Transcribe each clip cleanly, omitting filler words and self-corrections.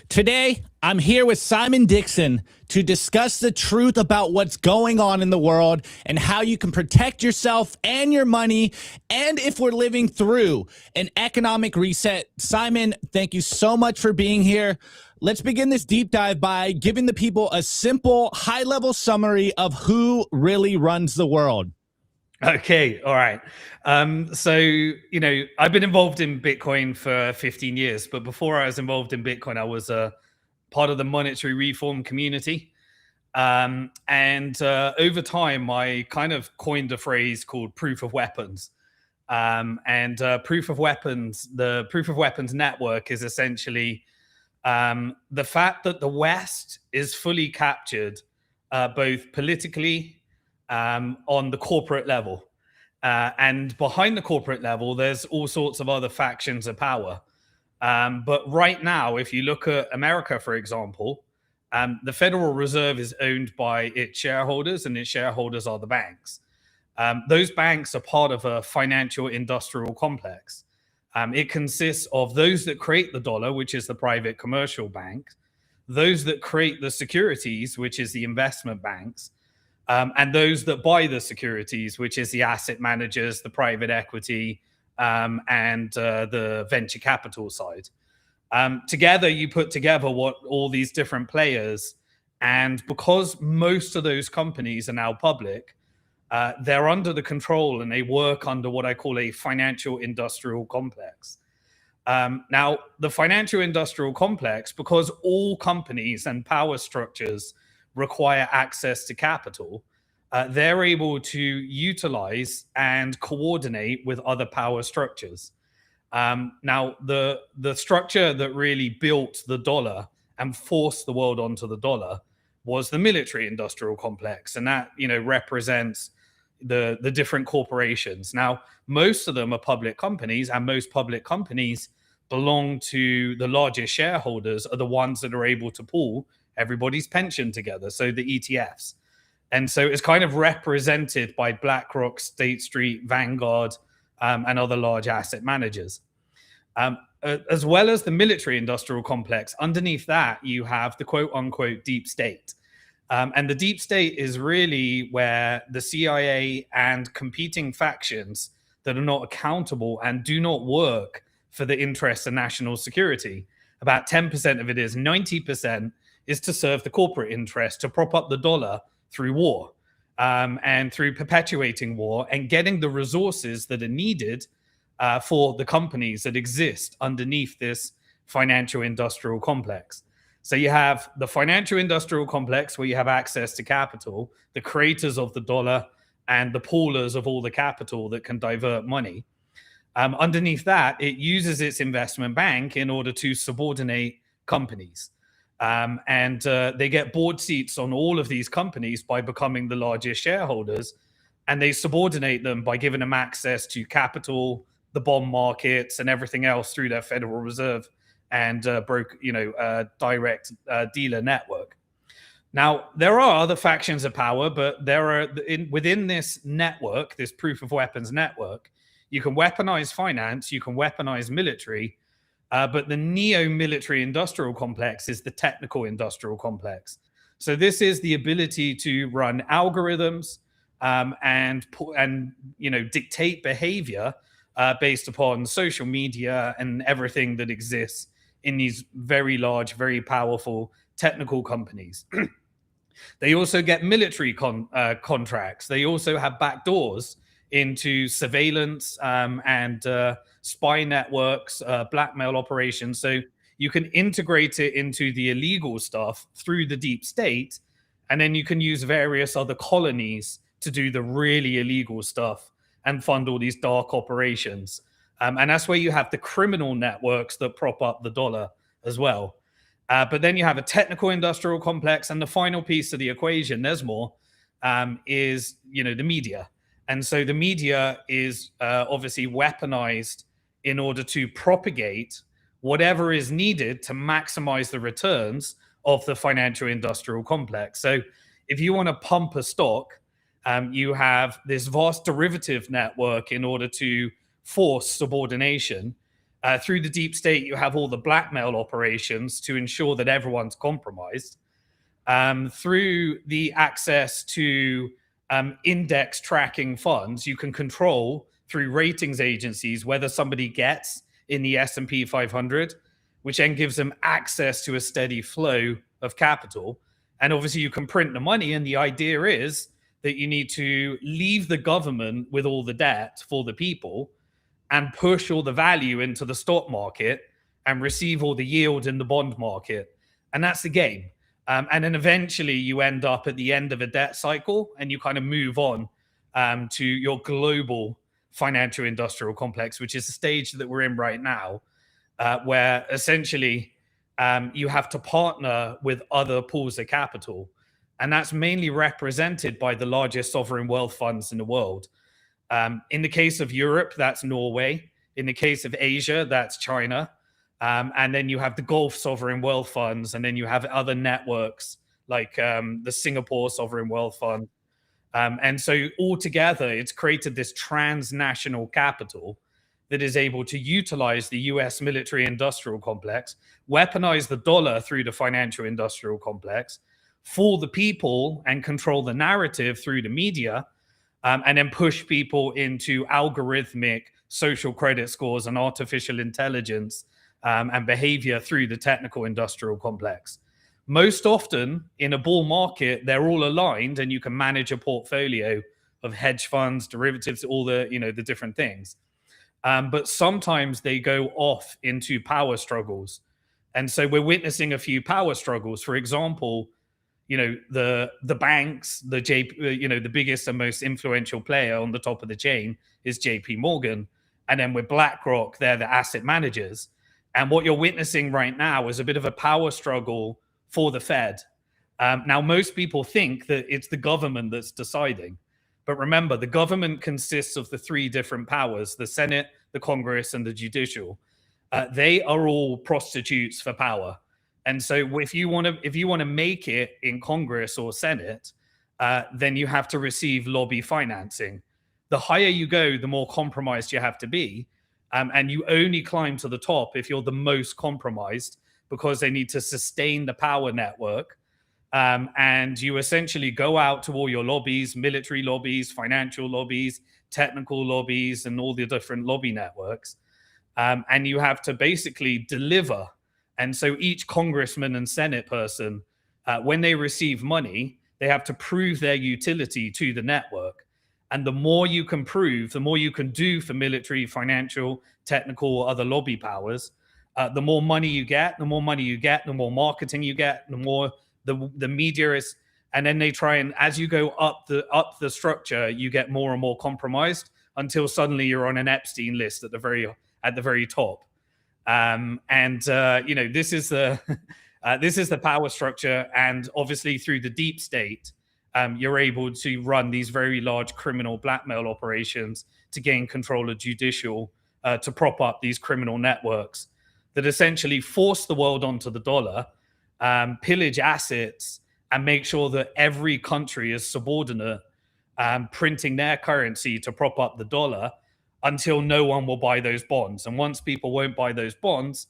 Today, I'm here with Simon Dixon to discuss the truth about what's going on in the world and how you can protect yourself and your money, and if we're living through an economic reset. Simon, thank you so much for being here. Let's begin this deep dive by giving the people a simple, high-level summary of who really runs the world. Okay, all right. I've been involved in Bitcoin for 15 years, but before I was involved in Bitcoin, I was part of the monetary reform community. Over time, I kind of coined a phrase called proof of weapons. The proof of weapons network is essentially the fact that the West is fully captured, both politically, on the corporate level. And behind the corporate level, there's all sorts of other factions of power. But right now, if you look at America, for example, the Federal Reserve is owned by its shareholders, and its shareholders are the banks. Those banks are part of a financial industrial complex. It consists of those that create the dollar, which is the private commercial banks, those that create the securities, which is the investment banks, and those that buy the securities, which is the asset managers, the private equity, and the venture capital side. Together, you put together what all these different players, and because most of those companies are now public, they're under the control and they work under what I call a financial industrial complex. Now, the financial industrial complex, because all companies and power structures require access to capital, they're able to utilize and coordinate with other power structures. Now, the structure that really built the dollar and forced the world onto the dollar was the military industrial complex, and that represents the different corporations. Now, most of them are public companies, and most public companies belong to the largest shareholders, are the ones that are able to pool everybody's pension together, so the ETFs. And so it's kind of represented by BlackRock, State Street, Vanguard, and other large asset managers. As well as the military industrial complex, underneath that, you have the quote unquote deep state. And the deep state is really where the CIA and competing factions that are not accountable and do not work for the interests of national security. About 10% of it is, 90% is to serve the corporate interest, to prop up the dollar through war, and through perpetuating war and getting the resources that are needed for the companies that exist underneath this financial industrial complex. So you have the financial industrial complex where you have access to capital, the creators of the dollar and the poolers of all the capital that can divert money. Underneath that, it uses its investment bank in order to subordinate companies. They get board seats on all of these companies by becoming the largest shareholders, and they subordinate them by giving them access to capital, the bond markets, and everything else through their Federal Reserve and direct dealer network. Now, there are other factions of power, but within this network, this proof of weapons network, you can weaponize finance, you can weaponize military, but the neo-military industrial complex is the technical industrial complex. So this is the ability to run algorithms and dictate behavior based upon social media and everything that exists in these very large, very powerful technical companies. They also get military contracts. They also have backdoors into surveillance and spy networks, blackmail operations. So you can integrate it into the illegal stuff through the deep state, and then you can use various other colonies to do the really illegal stuff and fund all these dark operations. And that's where you have the criminal networks that prop up the dollar as well. But then you have a technical industrial complex, and the final piece of the equation, there's more, is the media. And so the media is obviously weaponized in order to propagate whatever is needed to maximize the returns of the financial industrial complex. So if you want to pump a stock, you have this vast derivative network in order to force subordination. Through the deep state, you have all the blackmail operations to ensure that everyone's compromised. Through the access to index tracking funds, you can control through ratings agencies whether somebody gets in the S&P 500, which then gives them access to a steady flow of capital. And obviously you can print the money, and the idea is that you need to leave the government with all the debt for the people and push all the value into the stock market and receive all the yield in the bond market. And that's the game. And then eventually you end up at the end of a debt cycle and you kind of move on to your global financial industrial complex, which is the stage that we're in right now, where essentially you have to partner with other pools of capital. And that's mainly represented by the largest sovereign wealth funds in the world. In the case of Europe, that's Norway. In the case of Asia, that's China. And then you have the Gulf sovereign wealth funds, and then you have other networks like the Singapore sovereign wealth fund. And so altogether, it's created this transnational capital that is able to utilize the US military industrial complex, weaponize the dollar through the financial industrial complex, fool the people and control the narrative through the media, and then push people into algorithmic social credit scores and artificial intelligence and behavior through the technical industrial complex. Most often in a bull market, they're all aligned and you can manage a portfolio of hedge funds, derivatives, all the, the different things. But sometimes they go off into power struggles. And so we're witnessing a few power struggles. For example, the banks, the biggest and most influential player on the top of the chain is JP Morgan. And then with BlackRock, they're the asset managers. And what you're witnessing right now is a bit of a power struggle for the Fed. Now, most people think that it's the government that's deciding. But remember, the government consists of the three different powers: the Senate, the Congress, and the judicial. They are all prostitutes for power. And so if you want to make it in Congress or Senate, then you have to receive lobby financing. The higher you go, the more compromised you have to be. And you only climb to the top if you're the most compromised, because they need to sustain the power network. And you essentially go out to all your lobbies, military lobbies, financial lobbies, technical lobbies, and all the different lobby networks. And you have to basically deliver. And so each congressman and Senate person, when they receive money, they have to prove their utility to the network. And the more you can prove, the more you can do for military, financial, technical, or other lobby powers, the more money you get, the more marketing you get, the more the media is. And then they try, and as you go up the structure, you get more and more compromised until suddenly you're on an Epstein list at the very top. This is the power structure. And obviously through the deep state, you're able to run these very large criminal blackmail operations to gain control of judicial, to prop up these criminal networks that essentially force the world onto the dollar, pillage assets, and make sure that every country is subordinate, printing their currency to prop up the dollar until no one will buy those bonds. And once people won't buy those bonds,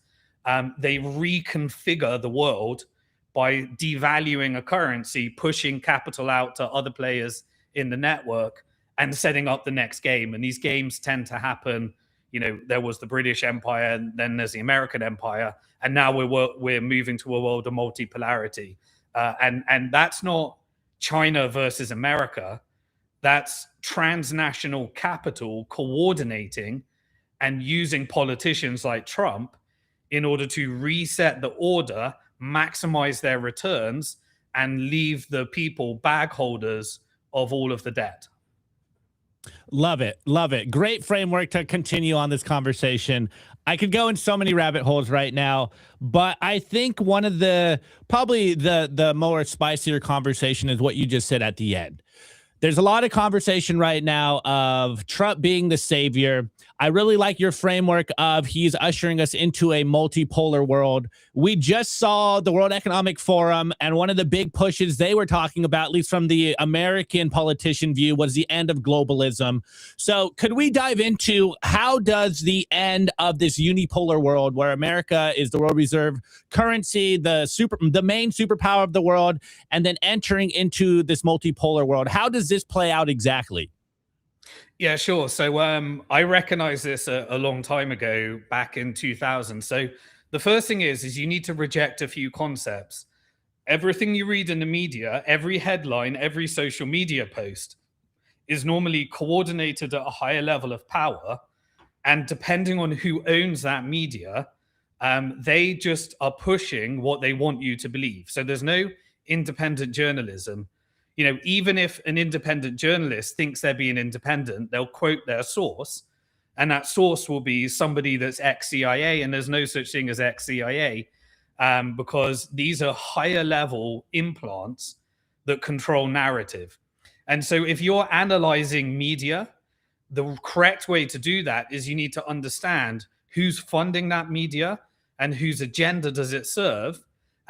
they reconfigure the world by devaluing a currency, pushing capital out to other players in the network, and setting up the next game. And these games tend to happen. There was the British Empire, and then there's the American Empire, and now we're moving to a world of multipolarity. And that's not China versus America. That's transnational capital coordinating and using politicians like Trump in order to reset the order, maximize their returns, and leave the people bag holders of all of the debt. Love it. Love it. Great framework to continue on this conversation. I could go in so many rabbit holes right now, but I think one of probably the more spicier conversation is what you just said at the end. There's a lot of conversation right now of Trump being the savior. I really like your framework of he's ushering us into a multipolar world. We just saw the World Economic Forum, and one of the big pushes they were talking about, at least from the American politician view, was the end of globalism. So could we dive into how does the end of this unipolar world, where America is the world reserve currency, the main superpower of the world, and then entering into this multipolar world, how does this play out exactly? Yeah, sure. So I recognized this a long time ago, back in 2000. So the first thing is you need to reject a few concepts. Everything you read in the media, every headline, every social media post is normally coordinated at a higher level of power. And depending on who owns that media, they just are pushing what they want you to believe. So there's no independent journalism. You know, even if an independent journalist thinks they're being independent, they'll quote their source, and that source will be somebody that's ex-CIA, and there's no such thing as ex-CIA, because these are higher level implants that control narrative. And so if you're analyzing media, the correct way to do that is you need to understand who's funding that media and whose agenda does it serve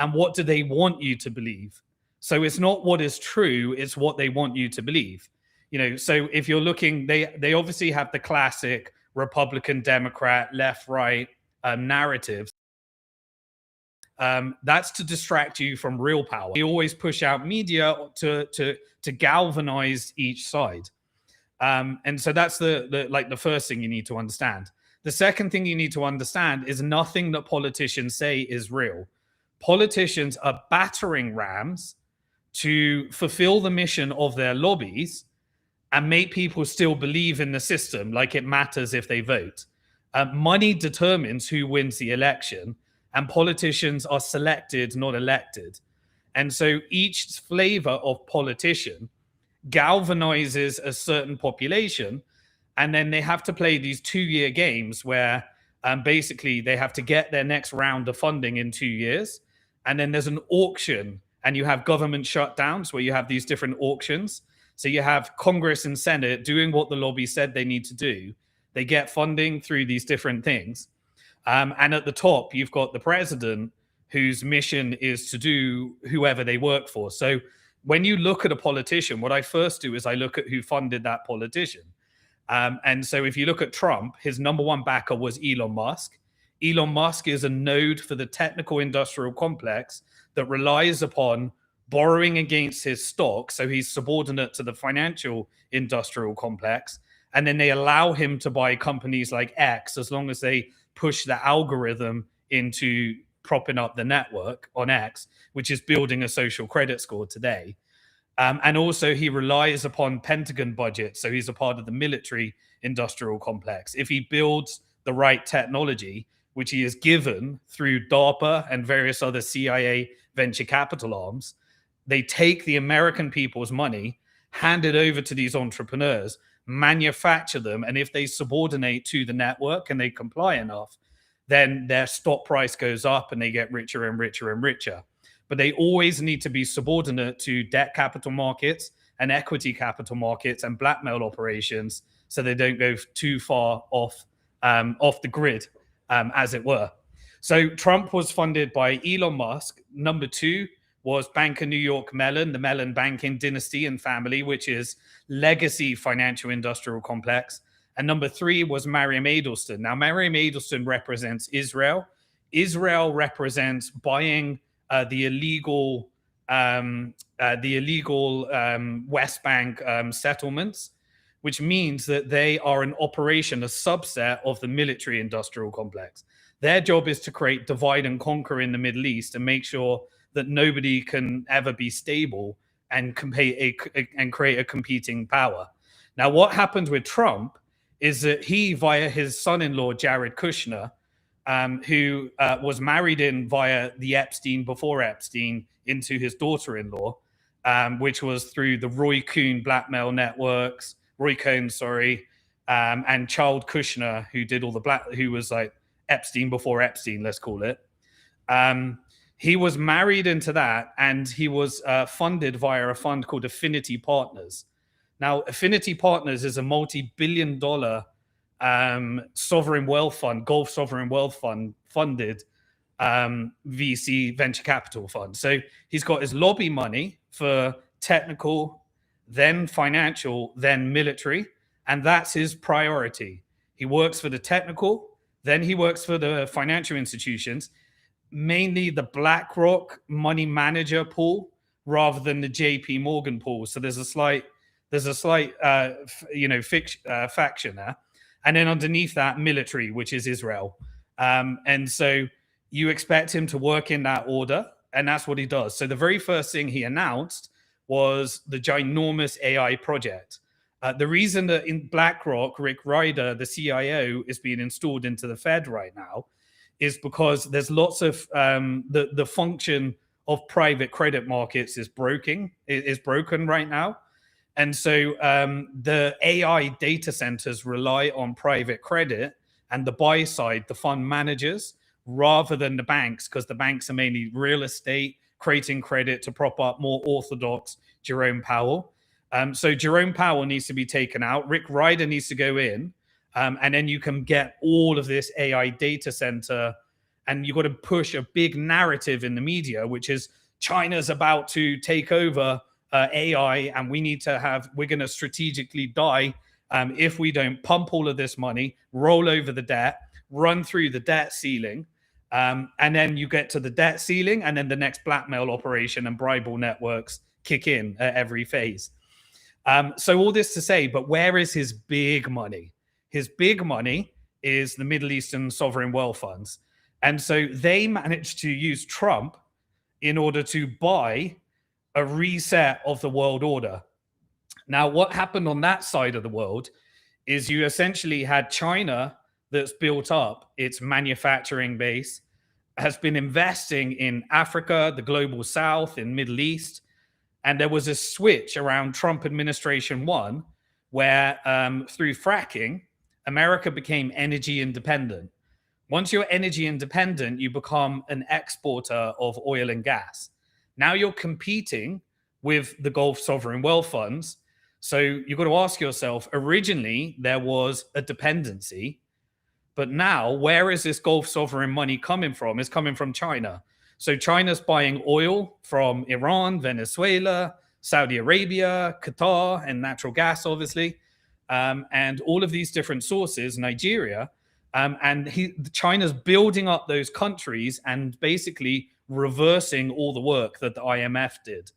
and what do they want you to believe. So it's not what is true, it's what they want you to believe. You know, so if you're looking, they obviously have the classic Republican, Democrat, left, right narratives. That's to distract you from real power. They always push out media to galvanize each side. And so that's the first thing you need to understand. The second thing you need to understand is nothing that politicians say is real. Politicians are battering rams to fulfill the mission of their lobbies and make people still believe in the system like it matters if they vote. Money determines who wins the election, and politicians are selected, not elected. And so each flavor of politician galvanizes a certain population, and then they have to play these 2-year games where basically they have to get their next round of funding in 2 years. And then there's an auction, and you have government shutdowns where you have these different auctions. So you have Congress and Senate doing what the lobby said they need to do. They get funding through these different things. And at the top, you've got the president whose mission is to do whoever they work for. So when you look at a politician, what I first do is I look at who funded that politician. And so if you look at Trump, his number one backer was Elon Musk. Elon Musk is a node for the technical industrial complex that relies upon borrowing against his stock. So he's subordinate to the financial industrial complex. And then they allow him to buy companies like X as long as they push the algorithm into propping up the network on X, which is building a social credit score today. And also he relies upon Pentagon budget. So he's a part of the military industrial complex. If he builds the right technology, which he is given through DARPA and various other CIA venture capital arms, they take the American people's money, hand it over to these entrepreneurs, manufacture them, and if they subordinate to the network and they comply enough, then their stock price goes up and they get richer and richer and richer. But they always need to be subordinate to debt capital markets and equity capital markets and blackmail operations, so they don't go too far off the grid, as it were. So Trump was funded by Elon Musk. Number two was Bank of New York Mellon, the Mellon banking dynasty and family, which is legacy financial industrial complex. And number three was Mariam Edelstein. Now, Mariam Edelstein represents Israel. Israel represents buying the illegal West Bank settlements, which means that they are an operation, a subset of the military industrial complex. Their job is to create divide and conquer in the Middle East and make sure that nobody can ever be stable and create a competing power. Now, what happened with Trump is that he, via his son-in-law, Jared Kushner, who was married in via the Epstein before Epstein into his daughter-in-law, which was through the Roy Cohn blackmail networks, and Charles Kushner, who did all the who was like Epstein before Epstein, let's call it. He was married into that, and he was funded via a fund called Affinity Partners. Now, Affinity Partners is a multi-billion-dollar sovereign wealth fund, Gulf sovereign wealth fund funded VC venture capital fund. So he's got his lobby money for technical, then financial, then military, and that's his priority. He works for the technical, then he works for the financial institutions, mainly the BlackRock money manager pool rather than the JP Morgan pool. So there's a slight faction there. And then underneath that, military, which is Israel. And so you expect him to work in that order, and that's what he does. So the very first thing he announced was the ginormous AI project. The reason that in BlackRock, Rick Ryder, the CIO, is being installed into the Fed right now is because there's lots of the function of private credit markets is broken right now. And so the AI data centers rely on private credit and the buy side, the fund managers, rather than the banks, because the banks are mainly real estate, creating credit to prop up more orthodox Jerome Powell. So Jerome Powell needs to be taken out. Rick Ryder needs to go in. And then you can get all of this AI data center, and you've got to push a big narrative in the media, which is China's about to take over AI, and we're going to strategically die if we don't pump all of this money, roll over the debt, run through the debt ceiling, and then you get to the debt ceiling, and then the next blackmail operation and bribal networks kick in at every phase. So all this to say, but where is his big money? His big money is the Middle Eastern sovereign wealth funds. And so they managed to use Trump in order to buy a reset of the world order. Now, what happened on that side of the world is you essentially had China that's built up its manufacturing base, has been investing in Africa, the global south, in Middle East. And there was a switch around Trump administration 1, where through fracking, America became energy independent. Once you're energy independent, you become an exporter of oil and gas. Now you're competing with the Gulf sovereign wealth funds. So you've got to ask yourself, originally there was a dependency, but now where is this Gulf sovereign money coming from? It's coming from China. So China's buying oil from Iran, Venezuela, Saudi Arabia, Qatar, and natural gas, obviously, and all of these different sources, Nigeria. China's building up those countries and basically reversing all the work that the IMF did.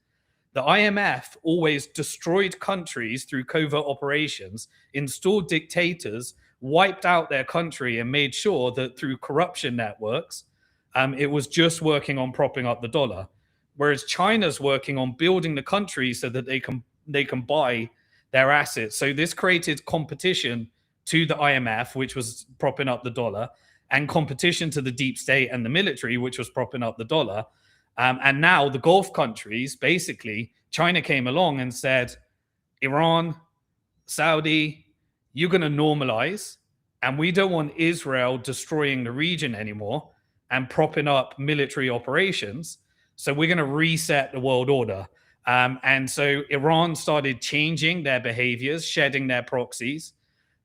The IMF always destroyed countries through covert operations, installed dictators, wiped out their country, and made sure that through corruption networks, it was just working on propping up the dollar. Whereas China's working on building the country so that they can buy their assets. So this created competition to the IMF, which was propping up the dollar, and competition to the deep state and the military, which was propping up the dollar. And now the Gulf countries, basically, China came along and said, Iran, Saudi, you're going to normalize, and we don't want Israel destroying the region anymore and propping up military operations. So we're going to reset the world order. And so Iran started changing their behaviors, shedding their proxies.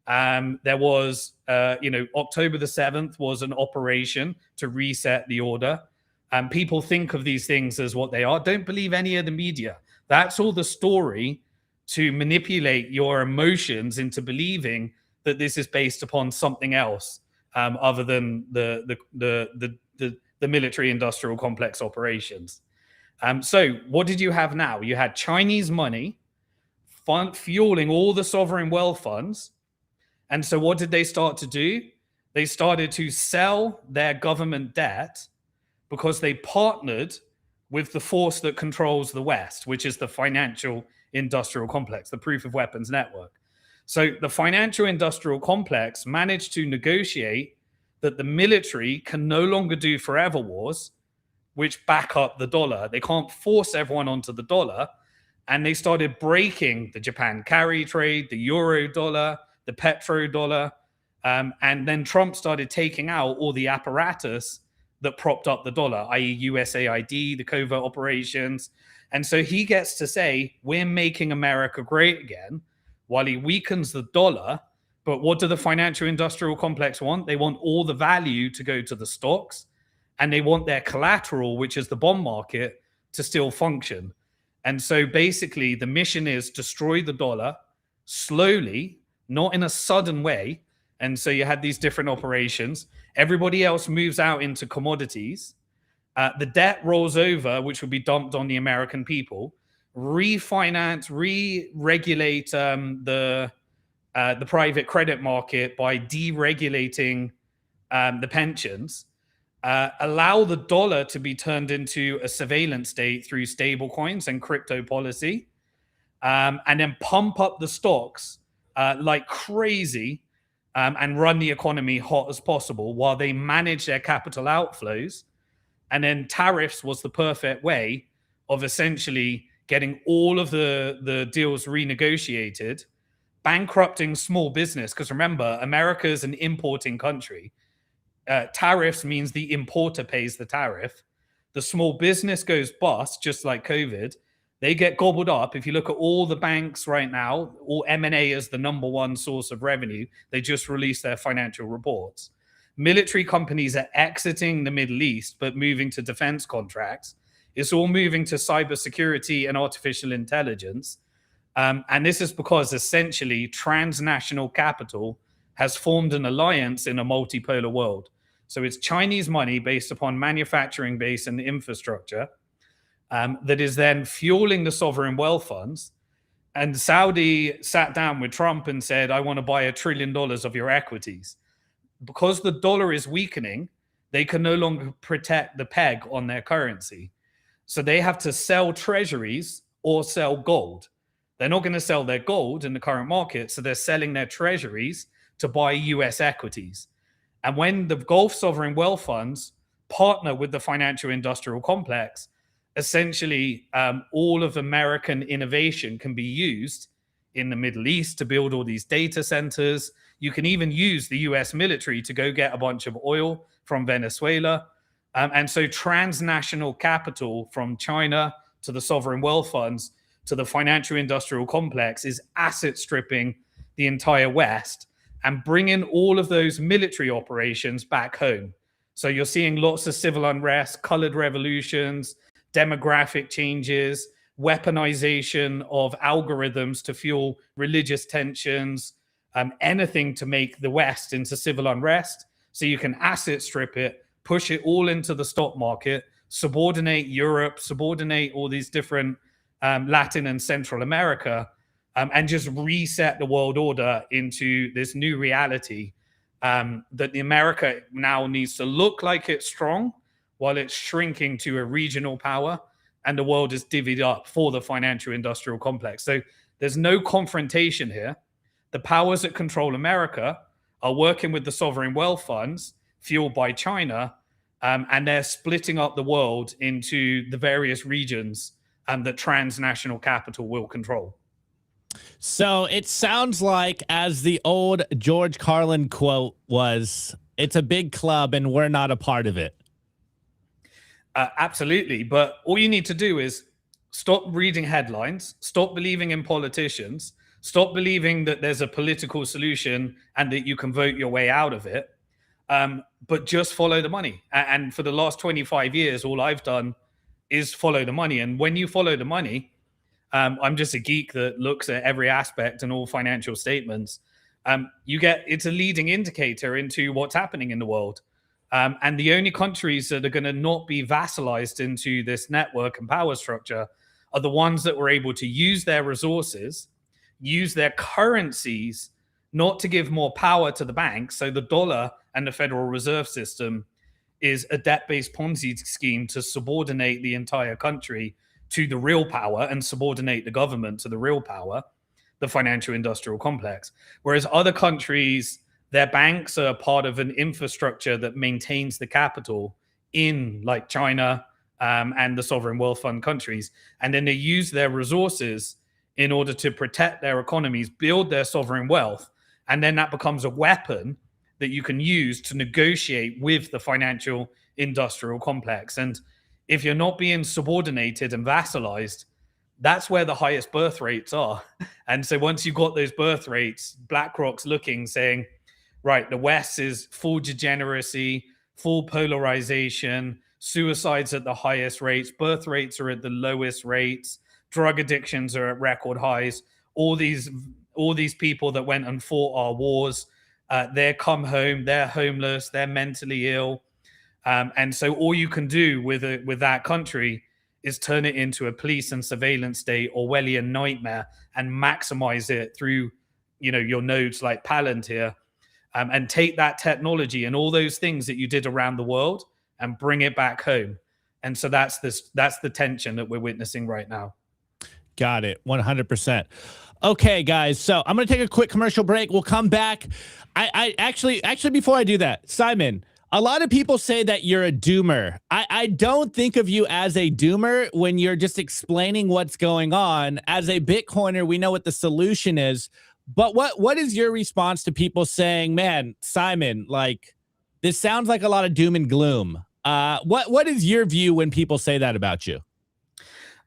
There was, October the 7th was an operation to reset the order. People think of these things as what they are. Don't believe any of the media. That's all the story to manipulate your emotions into believing that this is based upon something else other than the military industrial complex operations. So what did you have now? You had Chinese money fueling all the sovereign wealth funds. And so what did they start to do? They started to sell their government debt because they partnered with the force that controls the West, which is the financial industrial complex, the proof of weapons network. So the financial industrial complex managed to negotiate that the military can no longer do forever wars, which back up the dollar. They can't force everyone onto the dollar. And they started breaking the Japan carry trade, the euro dollar, the petrodollar. And then Trump started taking out all the apparatus that propped up the dollar, i.e. USAID, the covert operations. And so he gets to say, we're making America great again, while he weakens the dollar, But what do the financial industrial complex want? They want all the value to go to the stocks, and they want their collateral, which is the bond market, to still function. And so basically the mission is destroy the dollar slowly, not in a sudden way. And so you had these different operations. Everybody else moves out into commodities. The debt rolls over, which would be dumped on the American people. Refinance, re-regulate the private credit market by deregulating the pensions. Allow the dollar to be turned into a surveillance state through stable coins and crypto policy, and then pump up the stocks like crazy, and run the economy hot as possible while they manage their capital outflows. And then tariffs was the perfect way of essentially getting all of the deals renegotiated, bankrupting small business. Because remember, America is an importing country. Tariffs means the importer pays the tariff. The small business goes bust, just like COVID. They get gobbled up. If you look at all the banks right now, all M&A is the number one source of revenue. They just released their financial reports. Military companies are exiting the Middle East, but moving to defense contracts. It's all moving to cybersecurity and artificial intelligence. And this is because essentially transnational capital has formed an alliance in a multipolar world. So it's Chinese money based upon manufacturing base and infrastructure that is then fueling the sovereign wealth funds. And Saudi sat down with Trump and said, I want to buy $1 trillion of your equities. Because the dollar is weakening, they can no longer protect the peg on their currency. So they have to sell treasuries or sell gold. They're not going to sell their gold in the current market, so they're selling their treasuries to buy US equities. And when the Gulf sovereign wealth funds partner with the financial industrial complex, essentially all of American innovation can be used in the Middle East to build all these data centers. You can even use the US military to go get a bunch of oil from Venezuela. And so transnational capital from China to the sovereign wealth funds to the financial industrial complex is asset stripping the entire West and bringing all of those military operations back home. So you're seeing lots of civil unrest, colored revolutions, demographic changes, weaponization of algorithms to fuel religious tensions, anything to make the West into civil unrest. So you can asset strip it, push it all into the stock market, subordinate Europe, subordinate all these different Latin and Central America, and just reset the world order into this new reality that the America now needs to look like it's strong while it's shrinking to a regional power, and the world is divvied up for the financial industrial complex. So there's no confrontation here. The powers that control America are working with the sovereign wealth funds fueled by China, and they're splitting up the world into the various regions that transnational capital will control. So it sounds like, as the old George Carlin quote was, it's a big club and we're not a part of it. Absolutely. But all you need to do is stop reading headlines, stop believing in politicians, stop believing that there's a political solution and that you can vote your way out of it, but just follow the money. And for the last 25 years, all I've done is follow the money. And when you follow the money, I'm just a geek that looks at every aspect and all financial statements. It's a leading indicator into what's happening in the world. And the only countries that are going to not be vassalized into this network and power structure are the ones that were able to use their resources, use their currencies, not to give more power to the banks. So the dollar and the Federal Reserve System is a debt-based Ponzi scheme to subordinate the entire country to the real power and subordinate the government to the real power, the financial industrial complex. Whereas other countries, their banks are part of an infrastructure that maintains the capital in, like China and the sovereign wealth fund countries. And then they use their resources in order to protect their economies, build their sovereign wealth. And then that becomes a weapon that you can use to negotiate with the financial industrial complex. And if you're not being subordinated and vassalized, that's where the highest birth rates are. And so once you've got those birth rates, BlackRock's looking, saying, right, the West is full degeneracy, full polarization, suicides at the highest rates, birth rates are at the lowest rates, drug addictions are at record highs. All these people that went and fought our wars, they're come home, they're homeless, they're mentally ill. And so all you can do with that country is turn it into a police and surveillance state, Orwellian nightmare, and maximize it through, your nodes like Palantir, and take that technology and all those things that you did around the world and bring it back home. And so that's the tension that we're witnessing right now. Got it. 100%. Okay, guys. So I'm going to take a quick commercial break. We'll come back. I actually, before I do that, Simon, a lot of people say that you're a doomer. I don't think of you as a doomer when you're just explaining what's going on. As a Bitcoiner, we know what the solution is. But what is your response to people saying, man, Simon, like, this sounds like a lot of doom and gloom? What is your view when people say that about you?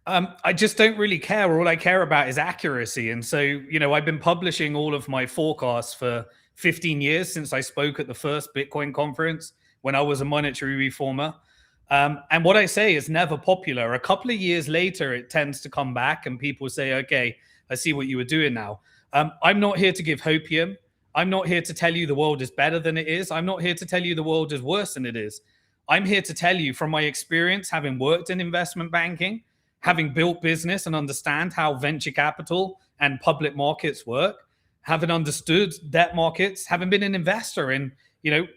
I just don't really care. All I care about is accuracy. And so, I've been publishing all of my forecasts for 15 years since I spoke at the first Bitcoin conference when I was a monetary reformer. And what I say is never popular. A couple of years later, it tends to come back and people say, okay, I see what you were doing now. I'm not here to give hopium. I'm not here to tell you the world is better than it is. I'm not here to tell you the world is worse than it is. I'm here to tell you from my experience, having worked in investment banking, having built business and understand how venture capital and public markets work, having understood debt markets, having been an investor in,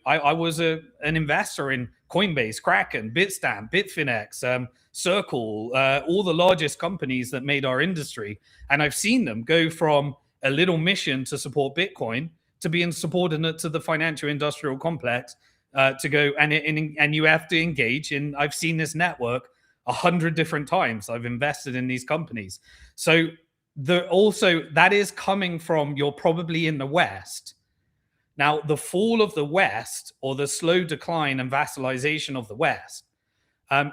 I was an investor in Coinbase, Kraken, Bitstamp, Bitfinex, Circle, all the largest companies that made our industry. And I've seen them go from a little mission to support Bitcoin to being subordinate to the financial industrial complex, to go and you have to engage in. I've seen this network 100 different times. I've invested in these companies. So that is coming from, you're probably in the West. Now, the fall of the West, or the slow decline and vassalization of the West,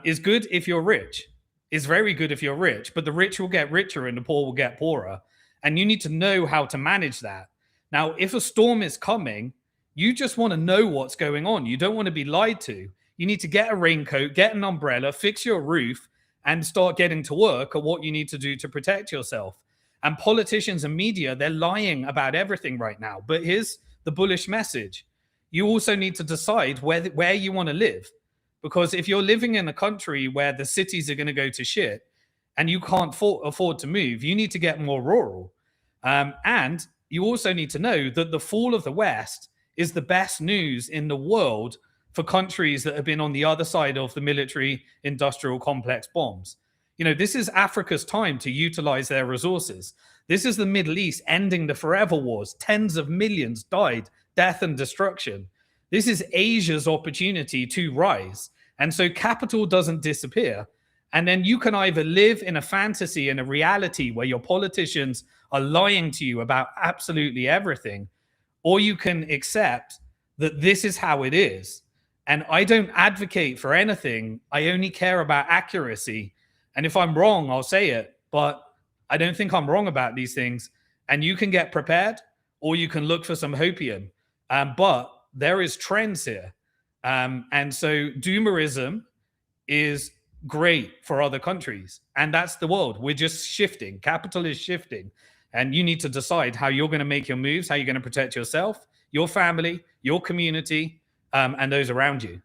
is good if you're rich. Is very good if you're rich, but the rich will get richer and the poor will get poorer. And you need to know how to manage that. Now, if a storm is coming, you just want to know what's going on. You don't want to be lied to. You need to get a raincoat, get an umbrella, fix your roof, and start getting to work at what you need to do to protect yourself. And politicians and media, they're lying about everything right now. But here's the bullish message. You also need to decide where you want to live. Because if you're living in a country where the cities are going to go to shit and you can't afford to move, you need to get more rural. And you also need to know that the fall of the West is the best news in the world for countries that have been on the other side of the military industrial complex bombs. This is Africa's time to utilize their resources. This is the Middle East ending the forever wars. Tens of millions died, death and destruction. This is Asia's opportunity to rise. And so capital doesn't disappear. And then you can either live in a fantasy and a reality where your politicians are lying to you about absolutely everything, or you can accept that this is how it is. And I don't advocate for anything. I only care about accuracy. And if I'm wrong, I'll say it. But I don't think I'm wrong about these things. And you can get prepared, or you can look for some hopium. But there is trends here. And so doomerism is great for other countries. And that's the world. We're just shifting. Capital is shifting. And you need to decide how you're going to make your moves, how you're going to protect yourself, your family, your community, and those around you.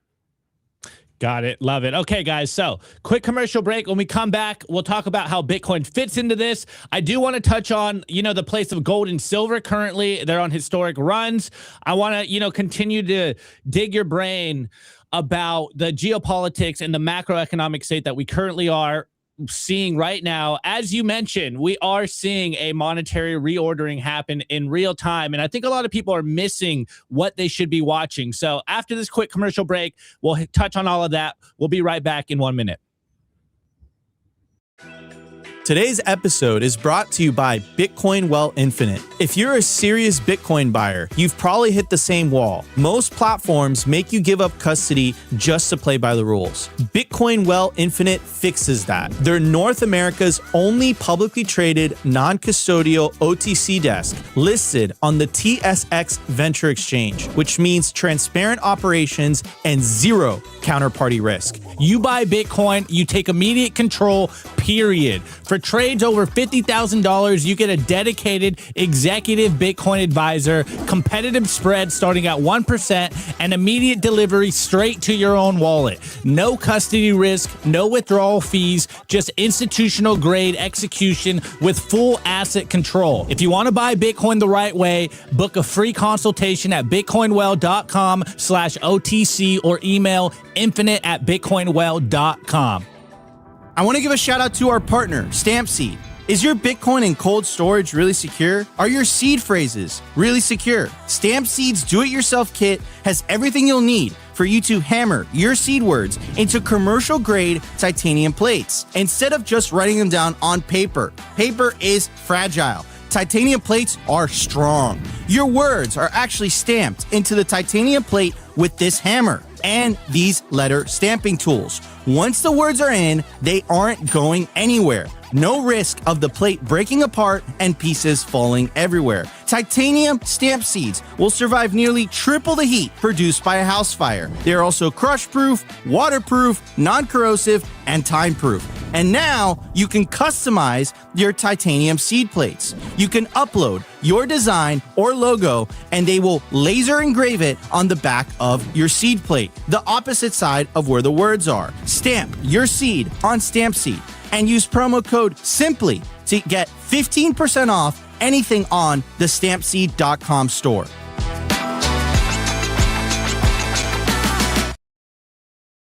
Got it. Love it. Okay, guys. So quick commercial break. When we come back, we'll talk about how Bitcoin fits into this. I do want to touch on, the place of gold and silver currently. They're on historic runs. I want to, continue to dig your brain about the geopolitics and the macroeconomic state that we currently are seeing right now. As you mentioned, we are seeing a monetary reordering happen in real time. And I think a lot of people are missing what they should be watching. So after this quick commercial break, we'll touch on all of that. We'll be right back in 1 minute. Today's episode is brought to you by Bitcoin Well Infinite. If you're a serious Bitcoin buyer, you've probably hit the same wall. Most platforms make you give up custody just to play by the rules. Bitcoin Well Infinite fixes that. They're North America's only publicly traded, non-custodial OTC desk listed on the TSX Venture Exchange, which means transparent operations and zero counterparty risk. You buy Bitcoin, you take immediate control, period. For trades over $50,000, you get a dedicated executive Bitcoin advisor, competitive spread starting at 1%, and immediate delivery straight to your own wallet. No custody risk, no withdrawal fees, just institutional grade execution with full asset control. If you want to buy Bitcoin the right way, book a free consultation at bitcoinwell.com/OTC or email infinite@bitcoinwell.com. I want to give a shout out to our partner, StampSeed. Is your Bitcoin in cold storage really secure? Are your seed phrases really secure? StampSeed's do-it-yourself kit has everything you'll need for you to hammer your seed words into commercial-grade titanium plates, instead of just writing them down on paper. Paper is fragile. Titanium plates are strong. Your words are actually stamped into the titanium plate with this hammer and these letter stamping tools. Once the words are in, they aren't going anywhere. No risk of the plate breaking apart and pieces falling everywhere. Titanium stamp seeds will survive nearly triple the heat produced by a house fire. They are also crush-proof, waterproof, non-corrosive, and time-proof. And now you can customize your titanium seed plates. You can upload your design or logo, and they will laser engrave it on the back of your seed plate, the opposite side of where the words are. Stamp your seed on StampSeed and use promo code SIMPLY to get 15% off anything on the stampseed.com store.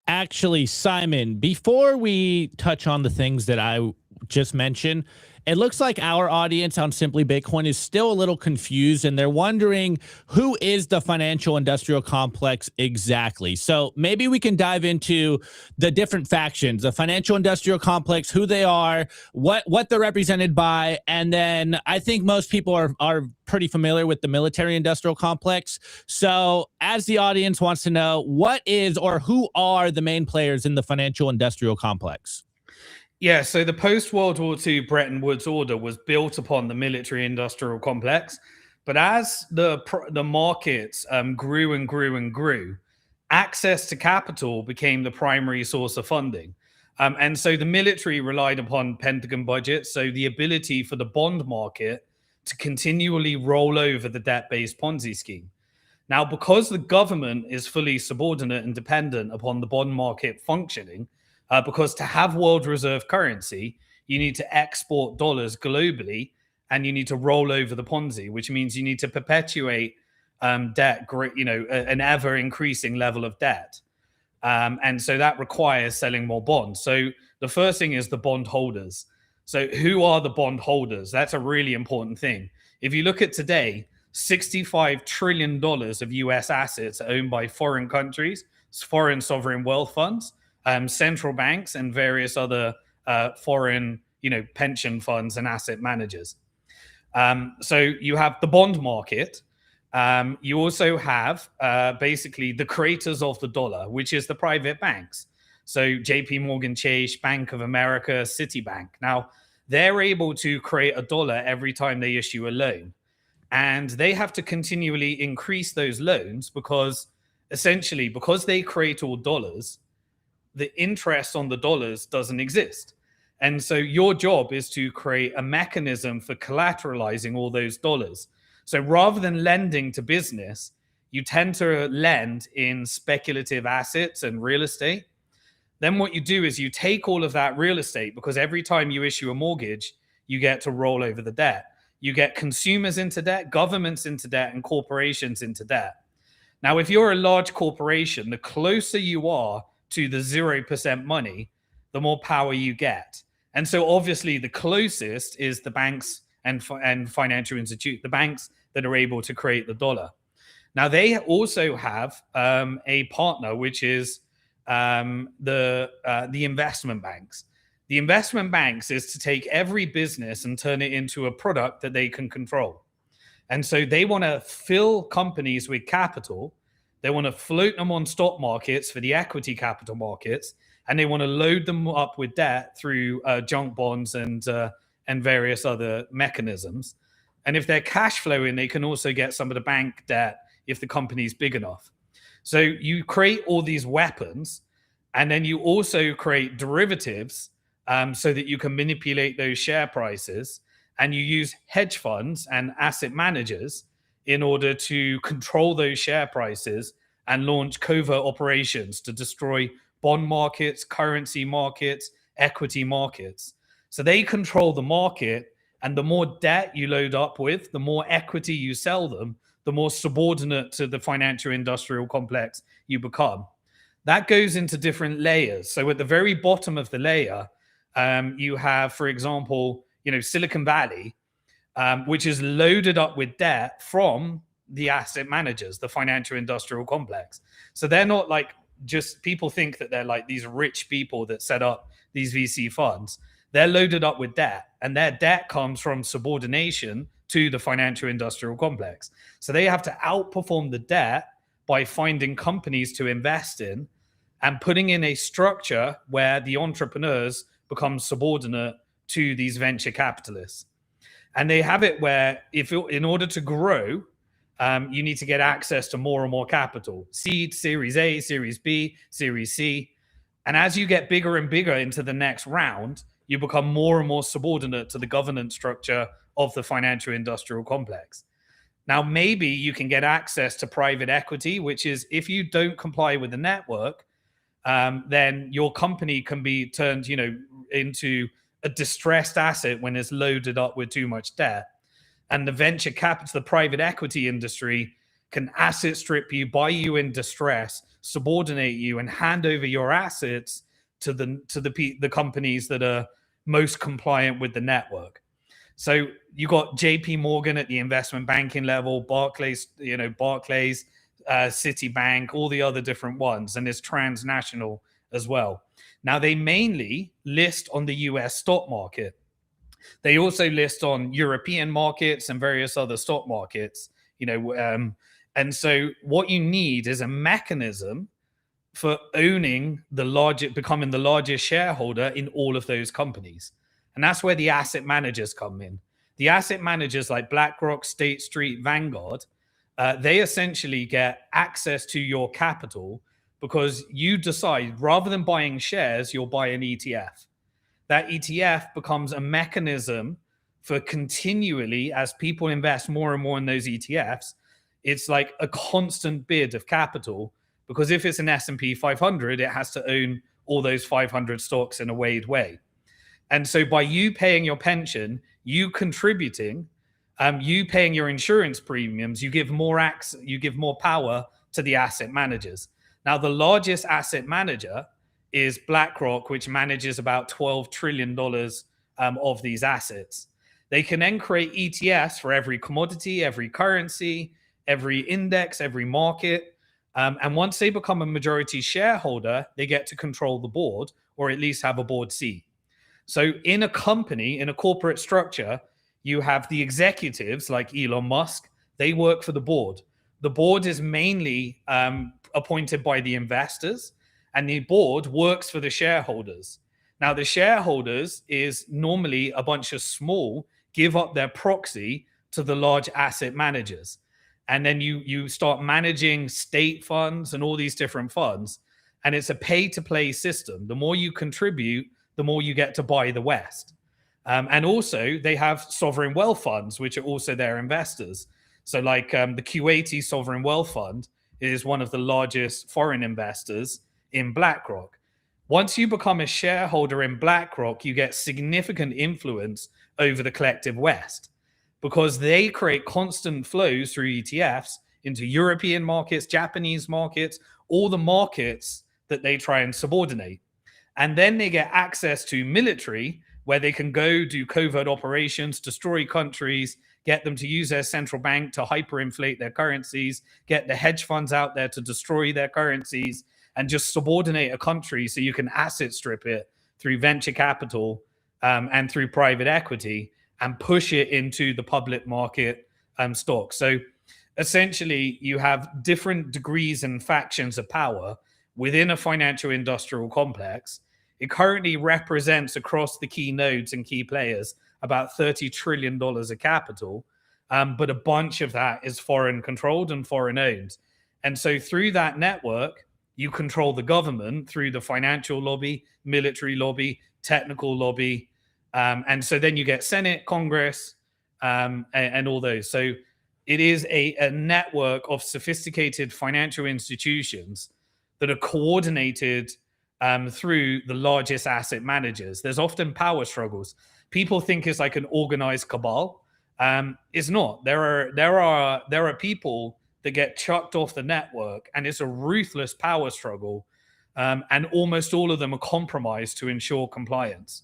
Actually, Simon, before we touch on the things that I just mentioned, it looks like our audience on Simply Bitcoin is still a little confused, and they're wondering, who is the financial industrial complex exactly? So maybe we can dive into the different factions, the financial industrial complex, who they are, what they're represented by, and then I think most people are pretty familiar with the military industrial complex. So as the audience wants to know, what is or who are the main players in the financial industrial complex? Yeah, so the post-World War II Bretton Woods order was built upon the military-industrial complex, but as the markets grew and grew and grew, access to capital became the primary source of funding. And so the military relied upon Pentagon budgets, so the ability for the bond market to continually roll over the debt-based Ponzi scheme. Now, because the government is fully subordinate and dependent upon the bond market functioning, because to have world reserve currency, you need to export dollars globally, and you need to roll over the Ponzi, which means you need to perpetuate debt, an ever increasing level of debt. And so that requires selling more bonds. So the first thing is the bond holders. So who are the bond holders? That's a really important thing. If you look at today, $65 trillion of US assets are owned by foreign countries, foreign sovereign wealth funds, central banks, and various other foreign, pension funds and asset managers. So you have the bond market. You also have basically the creators of the dollar, which is the private banks. So JP Morgan Chase, Bank of America, Citibank. Now, they're able to create a dollar every time they issue a loan. And they have to continually increase those loans because essentially, because they create all dollars, the interest on the dollars doesn't exist. And so your job is to create a mechanism for collateralizing all those dollars. So rather than lending to business, you tend to lend in speculative assets and real estate. Then what you do is you take all of that real estate, because every time you issue a mortgage, you get to roll over the debt. You get consumers into debt, governments into debt, and corporations into debt. Now, if you're a large corporation, the closer you are to the 0% money, the more power you get. And so obviously the closest is the banks and financial institute, the banks that are able to create the dollar. Now, they also have a partner, which is the investment banks. The investment banks is to take every business and turn it into a product that they can control. And so they want to fill companies with capital. They want to float them on stock markets for the equity capital markets, and they want to load them up with debt through junk bonds and various other mechanisms. And if they're cash flowing, they can also get some of the bank debt if the company's big enough. So you create all these weapons, and then you also create derivatives so that you can manipulate those share prices. And you use hedge funds and asset managers in order to control those share prices and launch covert operations to destroy bond markets, currency markets, equity markets. So they control the market, and the more debt you load up with, the more equity you sell them, the more subordinate to the financial industrial complex you become. That goes into different layers. So at the very bottom of the layer, you have, for example, Silicon Valley, which is loaded up with debt from the asset managers, the financial industrial complex. So they're not like just people think that they're like these rich people that set up these VC funds. They're loaded up with debt, and their debt comes from subordination to the financial industrial complex. So they have to outperform the debt by finding companies to invest in and putting in a structure where the entrepreneurs become subordinate to these venture capitalists. And they have it where in order to grow, you need to get access to more and more capital, seed, Series A, Series B, Series C. And as you get bigger and bigger into the next round, you become more and more subordinate to the governance structure of the financial industrial complex. Now, maybe you can get access to private equity, which is if you don't comply with the network, then your company can be turned, into a distressed asset when it's loaded up with too much debt. And the venture capital, the private equity industry can asset strip you, buy you in distress, subordinate you, and hand over your assets to the companies that are most compliant with the network. So you got JP Morgan at the investment banking level, Barclays, Citibank, all the other different ones, and it's transnational as well. Now, they mainly list on the US stock market. They also list on European markets and various other stock markets, and so what you need is a mechanism for owning becoming the largest shareholder in all of those companies. And that's where the asset managers come in. The asset managers like BlackRock, State Street, Vanguard, they essentially get access to your capital because you decide rather than buying shares, you'll buy an ETF. That ETF becomes a mechanism for continually, as people invest more and more in those ETFs, it's like a constant bid of capital, because if it's an S&P 500, it has to own all those 500 stocks in a weighed way. And so by you paying your pension, you contributing, you paying your insurance premiums, you give more power to the asset managers. Now, the largest asset manager is BlackRock, which manages about $12 trillion of these assets. They can then create ETFs for every commodity, every currency, every index, every market. And once they become a majority shareholder, they get to control the board, or at least have a board seat. So in a company, in a corporate structure, you have the executives like Elon Musk. They work for the board. The board is mainly appointed by the investors, and the board works for the shareholders. Now, the shareholders is normally a bunch of small, give up their proxy to the large asset managers. And then you start managing state funds and all these different funds. And it's a pay-to-play system. The more you contribute, the more you get to buy the West. And also, they have sovereign wealth funds, which are also their investors. So like the Kuwaiti Sovereign Wealth Fund is one of the largest foreign investors in BlackRock. Once you become a shareholder in BlackRock, you get significant influence over the collective West because they create constant flows through ETFs into European markets, Japanese markets, all the markets that they try and subordinate. And then they get access to military, where they can go do covert operations, destroy countries, get them to use their central bank to hyperinflate their currencies, get the hedge funds out there to destroy their currencies, and just subordinate a country so you can asset strip it through venture capital, and through private equity, and push it into the public market stocks. So essentially, you have different degrees and factions of power within a financial industrial complex. It currently represents across the key nodes and key players about $30 trillion of capital, but a bunch of that is foreign controlled and foreign owned. And so through that network, you control the government through the financial lobby, military lobby, technical lobby. And so then you get Senate, Congress, and all those. So it is a network of sophisticated financial institutions that are coordinated through the largest asset managers. There's often power struggles. People think it's like an organized cabal. It's not. There are people that get chucked off the network, and it's a ruthless power struggle. And almost all of them are compromised to ensure compliance,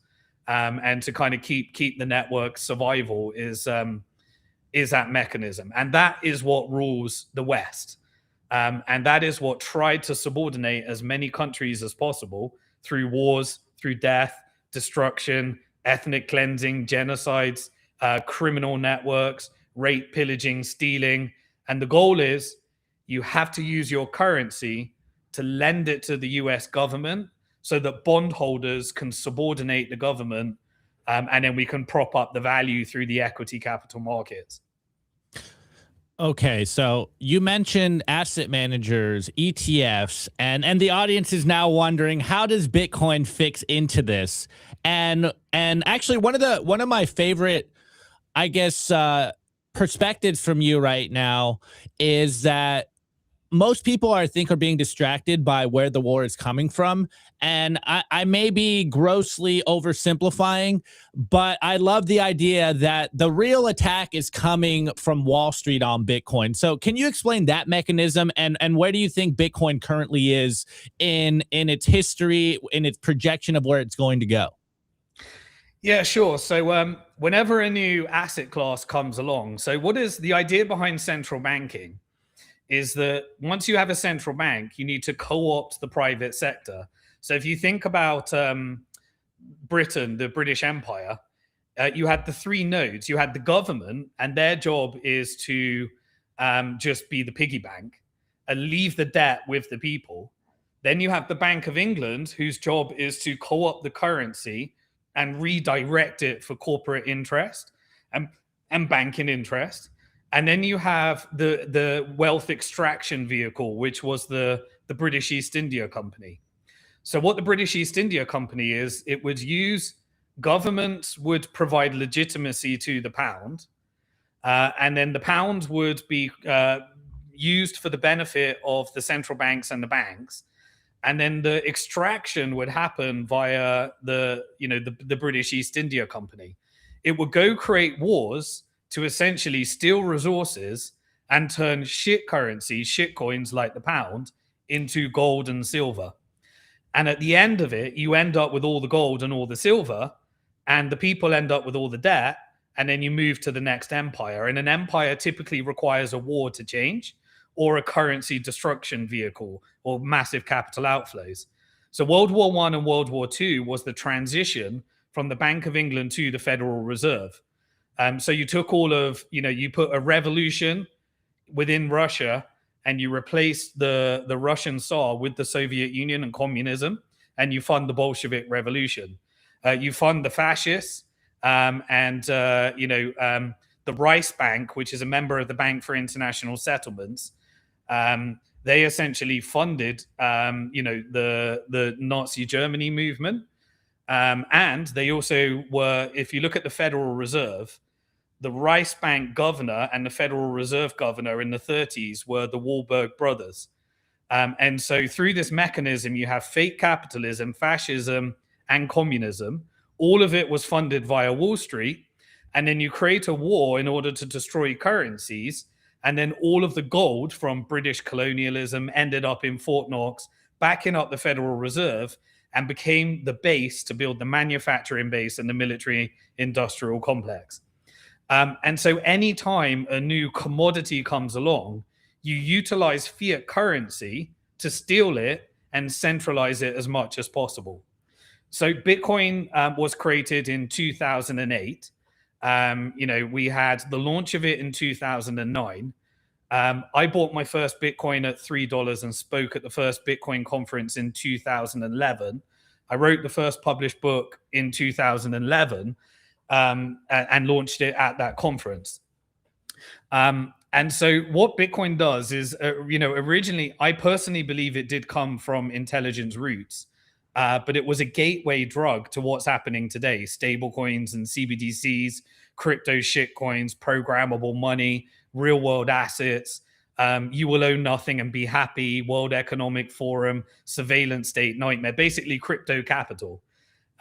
and to kind of keep the network survival is that mechanism. And that is what rules the West. And that is what tried to subordinate as many countries as possible through wars, through death, destruction, ethnic cleansing, genocides, criminal networks, rape, pillaging, stealing. And the goal is you have to use your currency to lend it to the US government so that bondholders can subordinate the government, and then we can prop up the value through the equity capital markets. Okay, so you mentioned asset managers, ETFs, and the audience is now wondering, how does Bitcoin fix into this? And actually, one of my favorite, I guess, perspectives from you right now is that most people, I think, are being distracted by where the war is coming from. And I may be grossly oversimplifying, but I love the idea that the real attack is coming from Wall Street on Bitcoin. So can you explain that mechanism, and where do you think Bitcoin currently is in its history, in its projection of where it's going to go? Yeah, sure. So whenever a new asset class comes along, so what is the idea behind central banking? Is that once you have a central bank, you need to co-opt the private sector. So if you think about Britain, the British Empire, you had the three nodes. You had the government, and their job is to just be the piggy bank and leave the debt with the people. Then you have the Bank of England, whose job is to co-opt the currency and redirect it for corporate interest and banking interest. And then you have the wealth extraction vehicle, which was the British East India Company. So what the British East India Company is, it would use, governments would provide legitimacy to the pound, and then the pound would be used for the benefit of the central banks and the banks. And then the extraction would happen via the British East India Company. It would go create wars to essentially steal resources and turn shit currency, shit coins like the pound, into gold and silver. And at the end of it, you end up with all the gold and all the silver, and the people end up with all the debt, and then you move to the next empire. And an empire typically requires a war to change, or a currency destruction vehicle, or massive capital outflows. So World War I and World War II was the transition from the Bank of England to the Federal Reserve. So you took all of, you put a revolution within Russia, and you replaced the Russian Tsar with the Soviet Union and communism, and you fund the Bolshevik Revolution. You fund the fascists, and the Reichsbank, which is a member of the Bank for International Settlements. They essentially funded, the Nazi Germany movement. And they also were, if you look at the Federal Reserve, the Reichsbank governor and the Federal Reserve governor in the 30s were the Wahlberg brothers. And so through this mechanism, you have fake capitalism, fascism, and communism. All of it was funded via Wall Street. And then you create a war in order to destroy currencies. And then all of the gold from British colonialism ended up in Fort Knox, backing up the Federal Reserve, and became the base to build the manufacturing base and the military industrial complex. And so anytime a new commodity comes along, you utilize fiat currency to steal it and centralize it as much as possible. So Bitcoin was created in 2008. We had the launch of it in 2009. I bought my first Bitcoin at $3 and spoke at the first Bitcoin conference in 2011. I wrote the first published book in 2011 and launched it at that conference. And so what Bitcoin does is, originally, I personally believe it did come from intelligence roots, but it was a gateway drug to what's happening today: stable coins and CBDCs, crypto shitcoins, programmable money, real world assets. You will own nothing and be happy, World Economic Forum, surveillance state nightmare, basically crypto capital.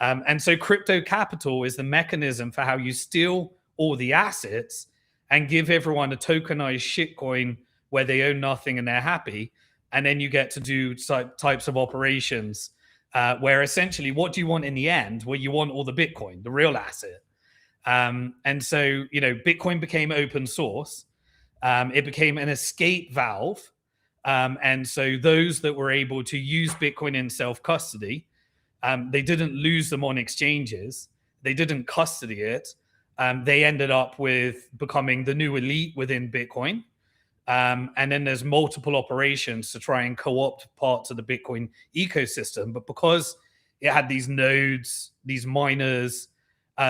And so crypto capital is the mechanism for how you steal all the assets and give everyone a tokenized shitcoin where they own nothing and they're happy. And then you get to do types of operations where essentially, what do you want in the end? Well, you want all the Bitcoin, the real asset. And so, Bitcoin became open source. It became an escape valve. And so those that were able to use Bitcoin in self-custody, they didn't lose them on exchanges. They didn't custody it. They ended up with becoming the new elite within Bitcoin. And then there's multiple operations to try and co-opt parts of the Bitcoin ecosystem. But because it had these nodes, these miners,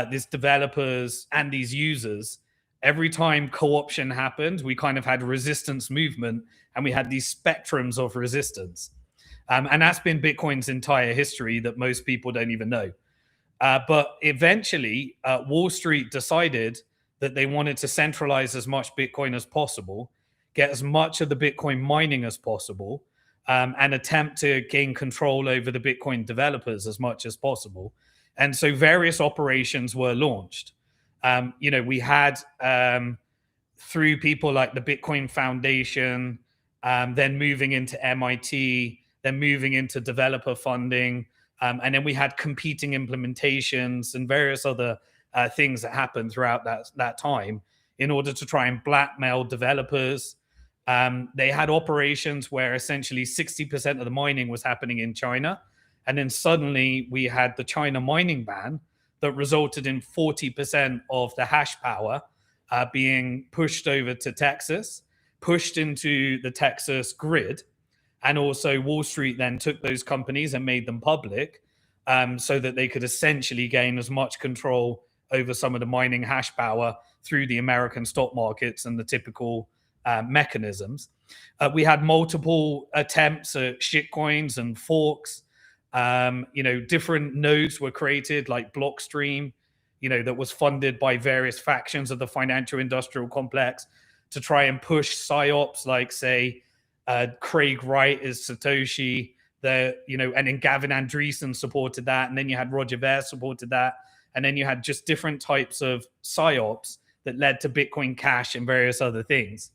these developers, and these users, every time co-option happened, we kind of had resistance movement, and we had these spectrums of resistance. And that's been Bitcoin's entire history that most people don't even know. But eventually, Wall Street decided that they wanted to centralize as much Bitcoin as possible, get as much of the Bitcoin mining as possible, and attempt to gain control over the Bitcoin developers as much as possible. And so various operations were launched. We had through people like the Bitcoin Foundation, then moving into MIT, then moving into developer funding. And then we had competing implementations and various other things that happened throughout that time in order to try and blackmail developers. They had operations where essentially 60% of the mining was happening in China. And then suddenly we had the China mining ban that resulted in 40% of the hash power being pushed over to Texas, pushed into the Texas grid. And also Wall Street then took those companies and made them public so that they could essentially gain as much control over some of the mining hash power through the American stock markets and the typical mechanisms. We had multiple attempts at shitcoins and forks. Different nodes were created like Blockstream, that was funded by various factions of the financial industrial complex to try and push psyops like, say, Craig Wright is Satoshi, and then Gavin Andreessen supported that. And then you had Roger Ver supported that. And then you had just different types of psyops that led to Bitcoin Cash and various other things.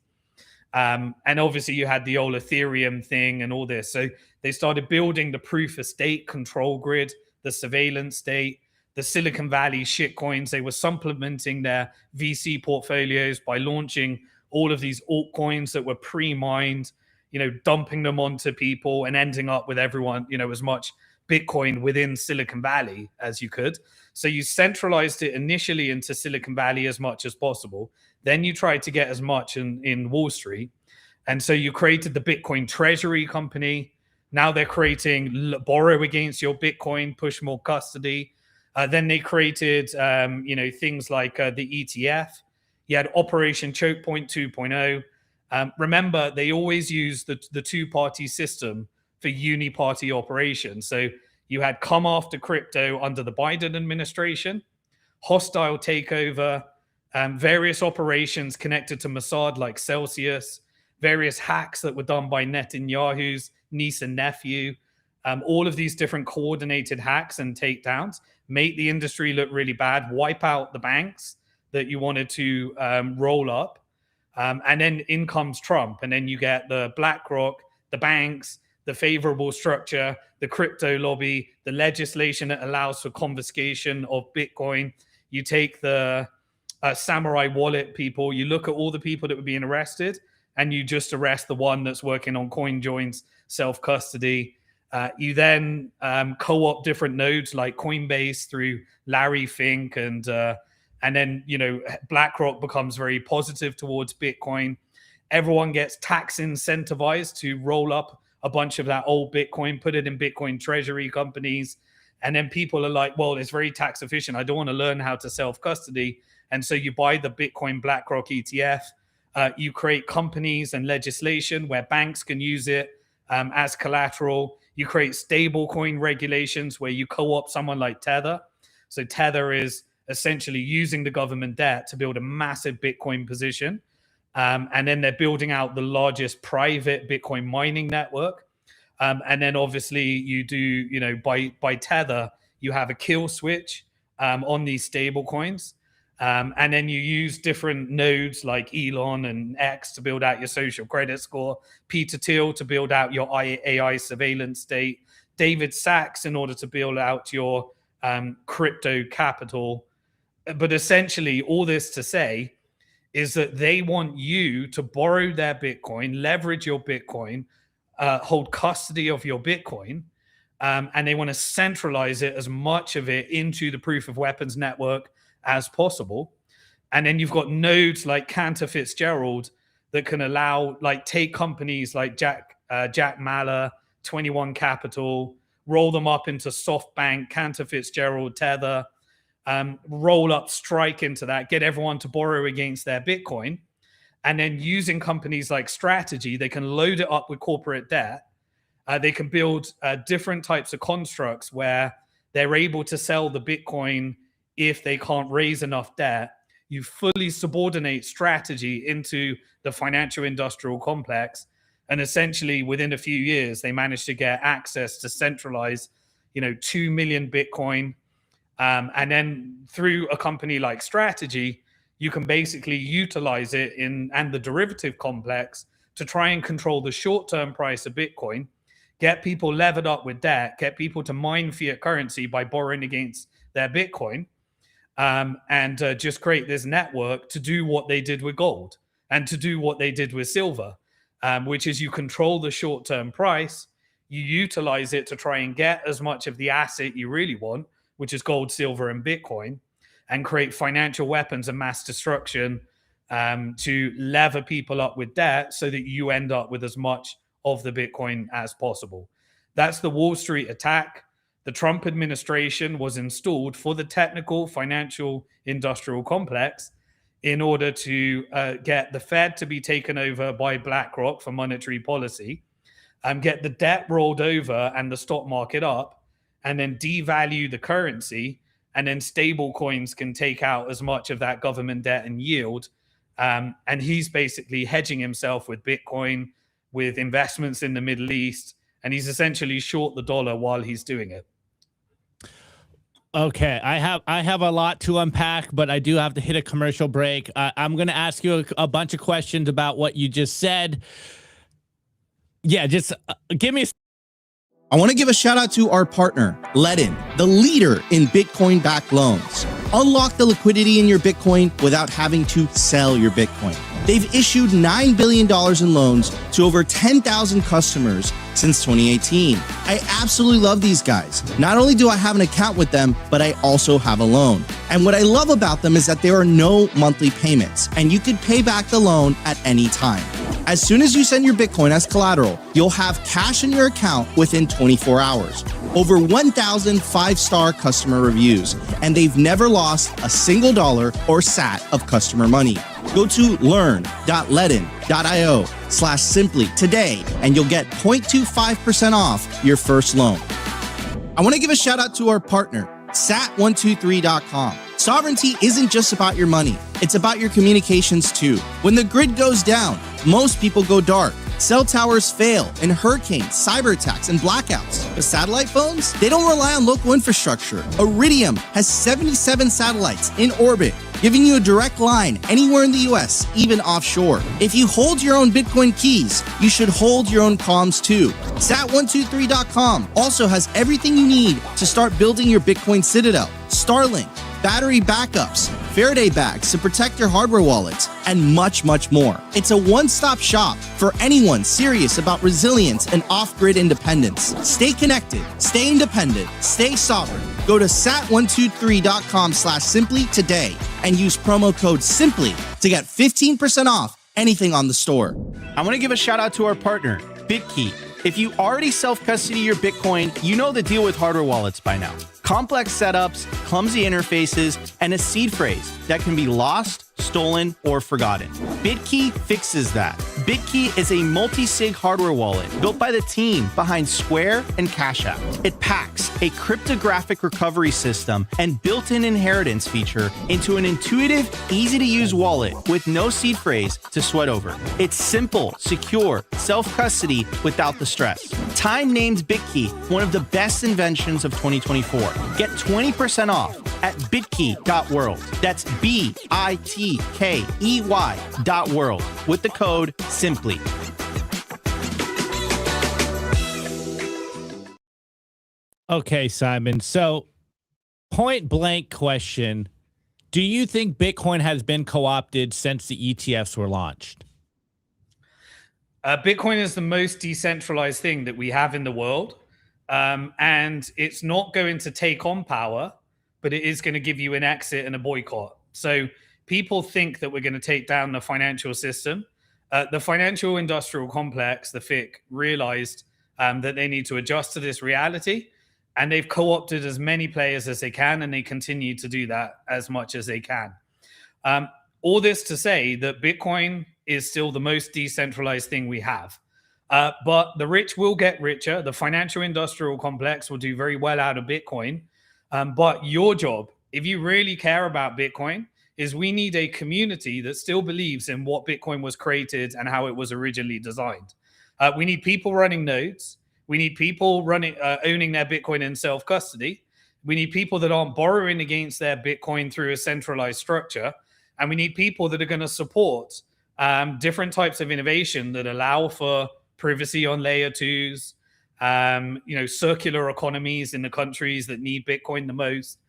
And obviously you had the old Ethereum thing and all this. So they started building the proof of stake control grid, the surveillance state, the Silicon Valley shitcoins. They were supplementing their VC portfolios by launching all of these altcoins that were pre-mined, dumping them onto people and ending up with everyone, as much Bitcoin within Silicon Valley as you could. So you centralized it initially into Silicon Valley as much as possible. Then you tried to get as much in Wall Street. And so you created the Bitcoin Treasury Company. Now they're creating borrow against your Bitcoin, push more custody. Then they created, things like the ETF. You had Operation Choke Point 2.0. Remember, they always use the two-party system for uni-party operations. So you had come after crypto under the Biden administration, hostile takeover, various operations connected to Mossad like Celsius, various hacks that were done by Netanyahu's niece and nephew. All of these different coordinated hacks and takedowns make the industry look really bad, wipe out the banks that you wanted to roll up. And then in comes Trump. And then you get the BlackRock, the banks, the favorable structure, the crypto lobby, the legislation that allows for confiscation of Bitcoin. You take the samurai wallet people, you look at all the people that were being arrested, and you just arrest the one that's working on CoinJoin's self-custody. You then co-opt different nodes like Coinbase through Larry Fink, and then BlackRock becomes very positive towards Bitcoin. Everyone gets tax incentivized to roll up a bunch of that old Bitcoin, put it in Bitcoin treasury companies. And then people are like, well, it's very tax efficient. I don't want to learn how to self-custody. And so you buy the Bitcoin BlackRock ETF. You create companies and legislation where banks can use it as collateral. You create stable coin regulations where you co-opt someone like Tether. So Tether is essentially using the government debt to build a massive Bitcoin position. And then they're building out the largest private Bitcoin mining network. And then obviously you do, by Tether, you have a kill switch on these stable coins. And then you use different nodes like Elon and X to build out your social credit score, Peter Thiel to build out your AI surveillance state, David Sachs in order to build out your crypto capital. But essentially all this to say is that they want you to borrow their Bitcoin, leverage your Bitcoin, hold custody of your Bitcoin, and they want to centralize it, as much of it, into the proof of weapons network as possible. And then you've got nodes like Cantor Fitzgerald that can allow, take companies like Jack Mallers, 21 Capital, roll them up into SoftBank, Cantor Fitzgerald, Tether, roll up Strike into that, get everyone to borrow against their Bitcoin. And then using companies like Strategy, they can load it up with corporate debt. They can build different types of constructs where they're able to sell the Bitcoin if they can't raise enough debt. You fully subordinate Strategy into the financial industrial complex. And essentially within a few years, they managed to get access to centralize, 2 million Bitcoin. And then through a company like Strategy, you can basically utilize it and the derivative complex to try and control the short-term price of Bitcoin, get people levered up with debt, get people to mine fiat currency by borrowing against their Bitcoin, and just create this network to do what they did with gold and to do what they did with silver, which is you control the short-term price, you utilize it to try and get as much of the asset you really want, which is gold, silver, and Bitcoin, and create financial weapons of mass destruction to lever people up with debt so that you end up with as much of the Bitcoin as possible. That's the Wall Street attack. The Trump administration was installed for the technical, financial, industrial complex in order to get the Fed to be taken over by BlackRock for monetary policy, get the debt rolled over and the stock market up, and then devalue the currency, and then stable coins can take out as much of that government debt and yield. And he's basically hedging himself with Bitcoin, with investments in the Middle East, and he's essentially short the dollar while he's doing it. Okay, I have a lot to unpack, but I do have to hit a commercial break. I'm going to ask you a bunch of questions about what you just said. Yeah, just give me a... I want to give a shout out to our partner, Ledin, the leader in Bitcoin-backed loans. Unlock the liquidity in your Bitcoin without having to sell your Bitcoin. They've issued $9 billion in loans to over 10,000 customers since 2018. I absolutely love these guys. Not only do I have an account with them, but I also have a loan. And what I love about them is that there are no monthly payments, and you could pay back the loan at any time. As soon as you send your Bitcoin as collateral, you'll have cash in your account within 24 hours. Over 1,000 five-star customer reviews, and they've never lost a single dollar or sat of customer money. Go to learn.ledin.io/simply today, and you'll get 0.25% off your first loan. I want to give a shout out to our partner, sat123.com. Sovereignty isn't just about your money. It's about your communications too. When the grid goes down, most people go dark. Cell towers fail in hurricanes, cyber attacks, and blackouts. But satellite phones? They don't rely on local infrastructure. Iridium has 77 satellites in orbit, giving you a direct line anywhere in the US, even offshore. If you hold your own Bitcoin keys, you should hold your own comms too. Sat123.com also has everything you need to start building your Bitcoin citadel. Starlink, battery backups, Faraday bags to protect your hardware wallets, and much, much more. It's a one-stop shop for anyone serious about resilience and off-grid independence. Stay connected, stay independent, stay sovereign. Go to sat123.com/simply today and use promo code SIMPLY to get 15% off anything on the store. I want to give a shout out to our partner, BitKey. If you already self-custody your Bitcoin, you know the deal with hardware wallets by now. Complex setups, clumsy interfaces, and a seed phrase that can be lost, stolen, or forgotten. BitKey fixes that. BitKey is a multi-sig hardware wallet built by the team behind Square and Cash App. It packs a cryptographic recovery system and built-in inheritance feature into an intuitive, easy-to-use wallet with no seed phrase to sweat over. It's simple, secure, self-custody without the stress. Time named BitKey one of the best inventions of 2024. Get 20% off at bitkey.world. That's BITKEY.world with the code SIMPLY. Okay, Simon. So, point blank question. Do you think Bitcoin has been co-opted since the ETFs were launched? Bitcoin is the most decentralized thing that we have in the world. And it's not going to take on power, but it is going to give you an exit and a boycott. So people think that we're going to take down the financial system. The financial industrial complex, the FIC, realized that they need to adjust to this reality. And they've co-opted as many players as they can, and they continue to do that as much as they can. All this to say that Bitcoin is still the most decentralized thing we have. But the rich will get richer. The financial industrial complex will do very well out of Bitcoin. But your job, if you really care about Bitcoin, is we need a community that still believes in what Bitcoin was created and how it was originally designed. We need people running nodes. We need people owning their Bitcoin in self-custody. We need people that aren't borrowing against their Bitcoin through a centralized structure. And we need people that are going to support different types of innovation that allow for privacy on layer twos, circular economies in the countries that need Bitcoin the most.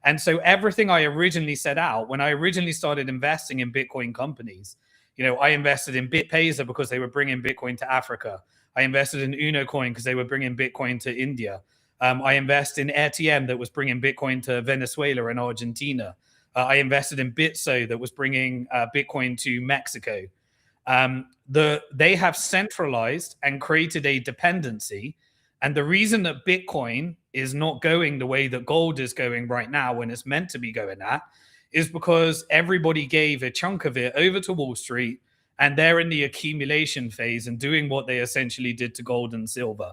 And so everything I originally set out, when I originally started investing in Bitcoin companies, I invested in BitPayzer because they were bringing Bitcoin to Africa. I invested in UnoCoin because they were bringing Bitcoin to India. I invested in RTM that was bringing Bitcoin to Venezuela and Argentina. I invested in Bitso that was bringing Bitcoin to Mexico. They have centralized and created a dependency. And the reason that Bitcoin is not going the way that gold is going right now when it's meant to be going at is because everybody gave a chunk of it over to Wall Street, and they're in the accumulation phase and doing what they essentially did to gold and silver.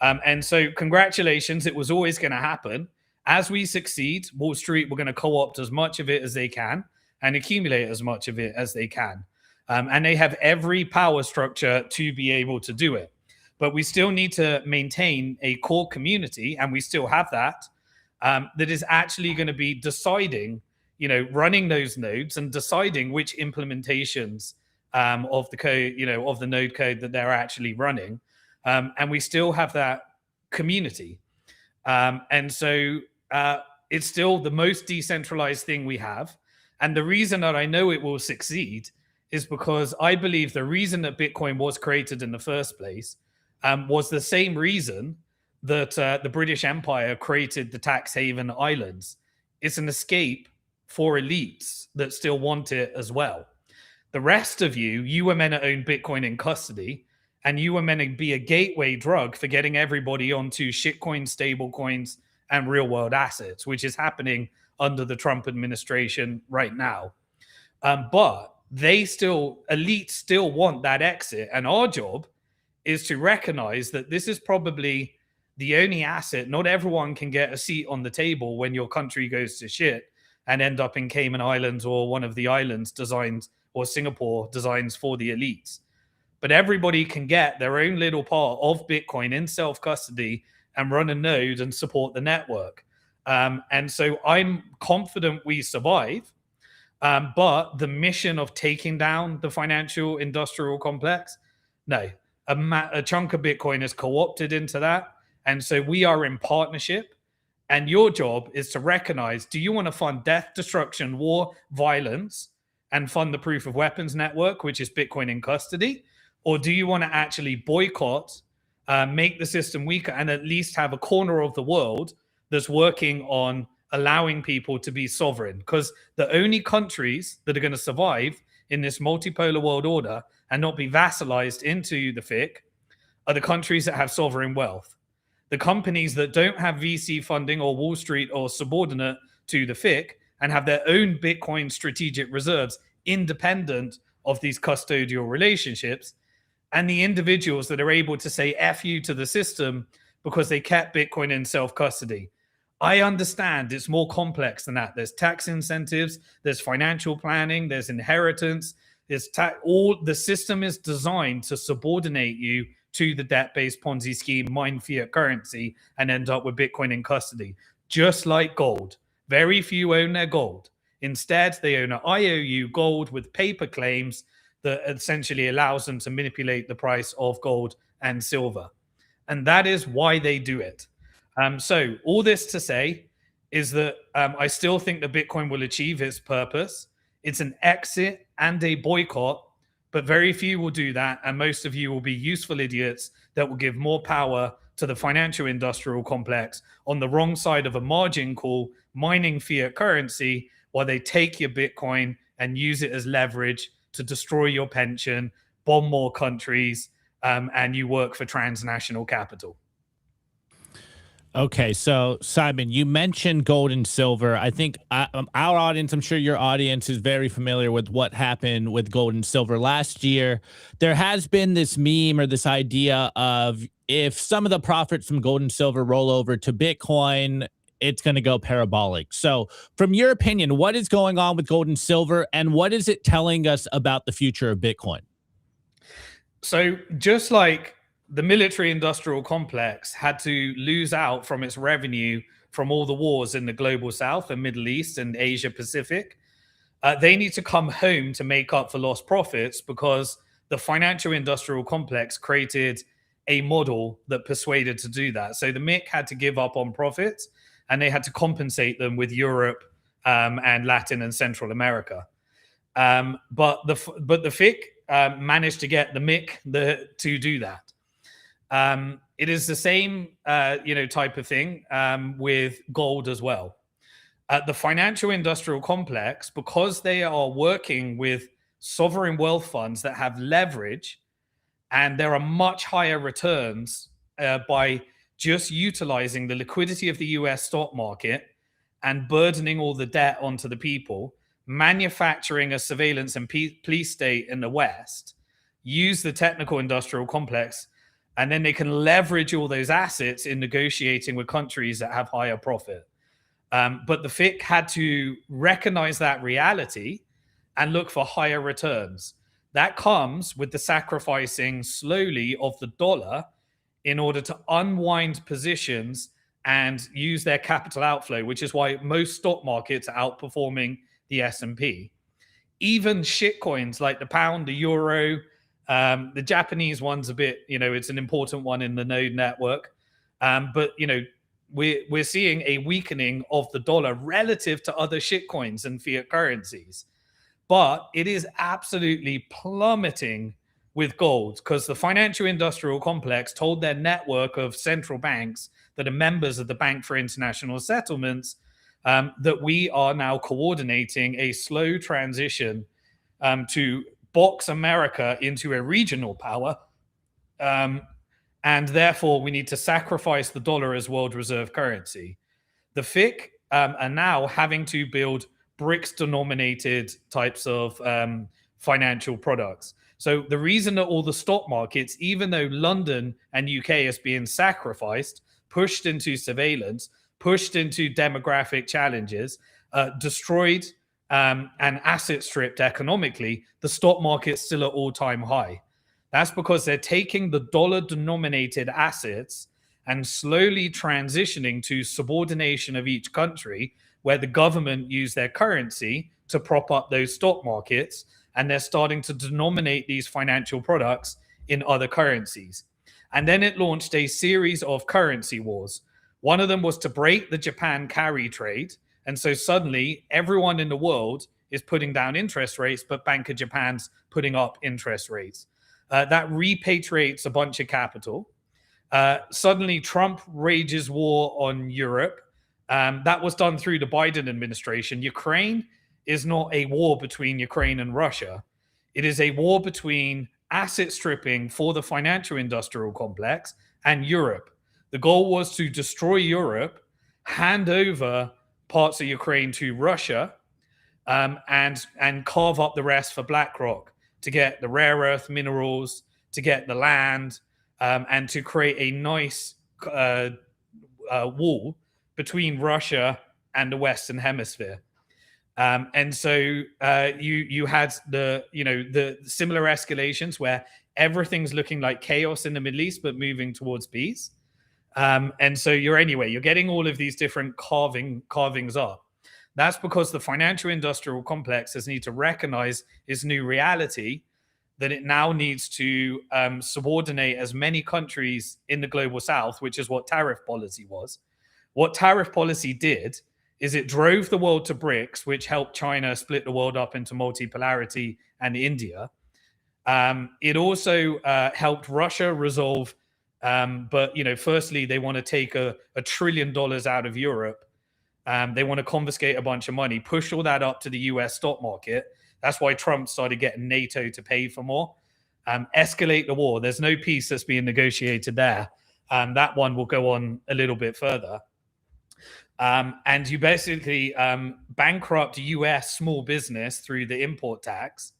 And so congratulations, it was always going to happen. As we succeed, Wall Street, we're going to co-opt as much of it as they can and accumulate as much of it as they can. And they have every power structure to be able to do it. But we still need to maintain a core community, and we still have that, that is actually going to be deciding, running those nodes and deciding which implementations of the code, of the node code that they're actually running. And we still have that community. And so it's still the most decentralized thing we have. And the reason that I know it will succeed is because I believe the reason that Bitcoin was created in the first place was the same reason that the British Empire created the tax haven islands. It's an escape for elites that still want it as well. The rest of you were meant to own Bitcoin in custody, and you were meant to be a gateway drug for getting everybody onto shitcoins, stable coins, and real world assets, which is happening under the Trump administration right now. But elites still want that exit. And our job is to recognize that this is probably the only asset. Not everyone can get a seat on the table when your country goes to shit and end up in Cayman Islands or one of the islands designed, or Singapore designs for the elites. But everybody can get their own little part of Bitcoin in self-custody and run a node and support the network. And so I'm confident we survive. But the mission of taking down the financial industrial complex, no, a chunk of Bitcoin is co-opted into that. And so we are in partnership. And your job is to recognize, do you want to fund death, destruction, war, violence, and fund the proof of weapons network, which is Bitcoin in custody? Or do you want to actually boycott, make the system weaker, and at least have a corner of the world that's working on allowing people to be sovereign? Because the only countries that are going to survive in this multipolar world order and not be vassalized into the FIC are the countries that have sovereign wealth. The companies that don't have VC funding or Wall Street or subordinate to the FIC and have their own Bitcoin strategic reserves independent of these custodial relationships, and the individuals that are able to say F you to the system because they kept Bitcoin in self-custody. I understand it's more complex than that. There's tax incentives, there's financial planning, there's inheritance, all the system is designed to subordinate you to the debt-based Ponzi scheme, mine fiat currency, and end up with Bitcoin in custody. Just like gold. Very few own their gold. Instead, they own an IOU gold with paper claims that essentially allows them to manipulate the price of gold and silver. And that is why they do it. So all this to say is that I still think that Bitcoin will achieve its purpose. It's an exit and a boycott, but very few will do that. And most of you will be useful idiots that will give more power to the financial industrial complex on the wrong side of a margin call, mining fiat currency, while they take your Bitcoin and use it as leverage to destroy your pension, bomb more countries, and you work for transnational capital. Okay, so Simon, you mentioned gold and silver. I think our audience, I'm sure your audience is very familiar with what happened with gold and silver last year. There has been this meme or this idea of if some of the profits from gold and silver roll over to Bitcoin, it's going to go parabolic. So from your opinion, what is going on with gold and silver, and what is it telling us about the future of Bitcoin? So just like the military industrial complex had to lose out from its revenue from all the wars in the global south and Middle East and Asia Pacific, they need to come home to make up for lost profits because the financial industrial complex created a model that persuaded to do that. So the MIC had to give up on profits and they had to compensate them with Europe and Latin and Central America. But the FIC managed to get the MIC to do that. It is the same, type of thing with gold as well. The financial industrial complex, because they are working with sovereign wealth funds that have leverage, and there are much higher returns by just utilizing the liquidity of the US stock market and burdening all the debt onto the people, manufacturing a surveillance and police state in the West, use the technical industrial complex, and then they can leverage all those assets in negotiating with countries that have higher profit. But the FIC had to recognize that reality and look for higher returns. That comes with the sacrificing slowly of the dollar in order to unwind positions and use their capital outflow, which is why most stock markets are outperforming the S&P. Even shitcoins like the pound, the euro, the Japanese one's a bit, it's an important one in the node network. But, we're seeing a weakening of the dollar relative to other shitcoins and fiat currencies. But it is absolutely plummeting with gold because the financial industrial complex told their network of central banks that are members of the Bank for International Settlements that we are now coordinating a slow transition to box America into a regional power. And therefore, we need to sacrifice the dollar as world reserve currency. The FIC are now having to build BRICS-denominated types of financial products. So the reason that all the stock markets, even though London and UK is being sacrificed, pushed into surveillance, pushed into demographic challenges, destroyed and asset stripped economically, the stock market's still at all-time high. That's because they're taking the dollar-denominated assets and slowly transitioning to subordination of each country, where the government use their currency to prop up those stock markets, and they're starting to denominate these financial products in other currencies. And then it launched a series of currency wars. One of them was to break the Japan carry trade. And so suddenly everyone in the world is putting down interest rates, but Bank of Japan's putting up interest rates. That repatriates a bunch of capital. Suddenly, Trump wages war on Europe. That was done through the Biden administration. Ukraine is not a war between Ukraine and Russia. It is a war between asset stripping for the financial industrial complex and Europe. The goal was to destroy Europe, hand over parts of Ukraine to Russia, and carve up the rest for BlackRock to get the rare earth minerals, to get the land, and to create a nice wall between Russia and the Western Hemisphere. And so you had the similar escalations where everything's looking like chaos in the Middle East, but moving towards peace. And so you're getting all of these different carvings up. That's because the financial industrial complex has need to recognize its new reality, that it now needs to subordinate as many countries in the global south, which is what tariff policy was. What tariff policy did is it drove the world to BRICS, which helped China split the world up into multipolarity and India. It also helped Russia resolve, but firstly, they want to take $1 trillion out of Europe. They want to confiscate a bunch of money, push all that up to the US stock market. That's why Trump started getting NATO to pay for more. Escalate the war. There's no peace that's being negotiated there. That one will go on a little bit further. And you basically bankrupt US small business through the import tax,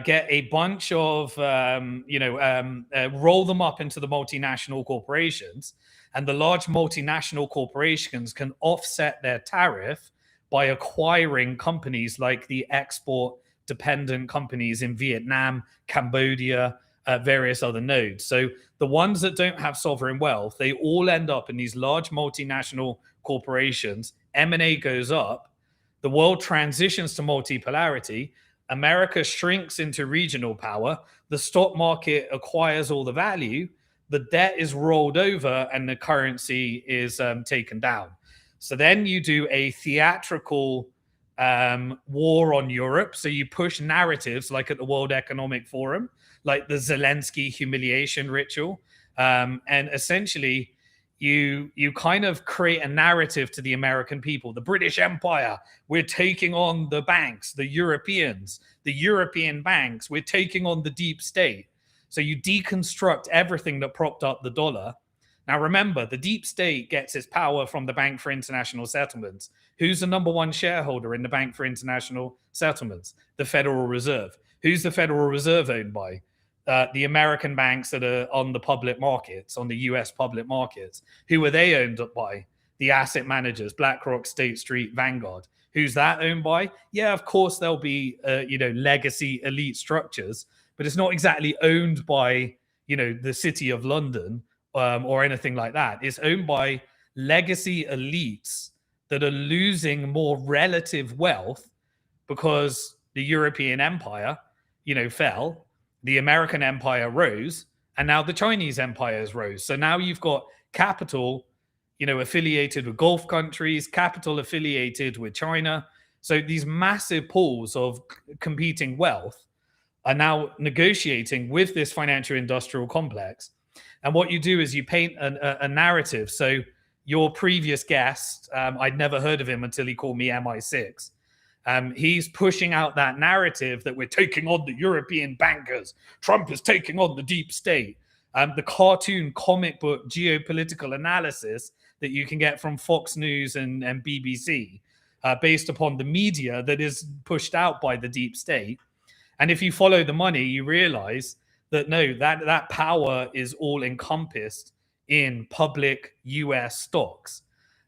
get a bunch of, roll them up into the multinational corporations. And the large multinational corporations can offset their tariff by acquiring companies like the export-dependent companies in Vietnam, Cambodia, various other nodes. So the ones that don't have sovereign wealth, they all end up in these large multinational corporations. M&A goes up. The world transitions to multipolarity. America shrinks into regional power. The stock market acquires all the value. The debt is rolled over and the currency is taken down. So then you do a theatrical war on Europe. So you push narratives like at the World Economic Forum, like the Zelensky humiliation ritual. And essentially, you kind of create a narrative to the American people. The British Empire, we're taking on the banks, the Europeans, the European banks, we're taking on the deep state. So you deconstruct everything that propped up the dollar. Now remember, the deep state gets its power from the Bank for International Settlements. Who's the number one shareholder in the Bank for International Settlements? The Federal Reserve. Who's the Federal Reserve owned by? The American banks that are on the public markets, on the US public markets. Who are they owned by? The asset managers, BlackRock, State Street, Vanguard. Who's that owned by? Yeah, of course, there'll be, legacy elite structures, but it's not exactly owned by, the city of London or anything like that. It's owned by legacy elites that are losing more relative wealth because the European empire, fell, the American empire rose, and now the Chinese empires rose. So now you've got capital, affiliated with Gulf countries, capital affiliated with China. So these massive pools of competing wealth are now negotiating with this financial industrial complex. And what you do is you paint a narrative. So your previous guest, I'd never heard of him until he called me MI6. He's pushing out that narrative that we're taking on the European bankers. Trump is taking on the deep state. The cartoon comic book geopolitical analysis that you can get from Fox News and BBC, based upon the media that is pushed out by the deep state. And if you follow the money, you realize that no, that power is all encompassed in public US stocks.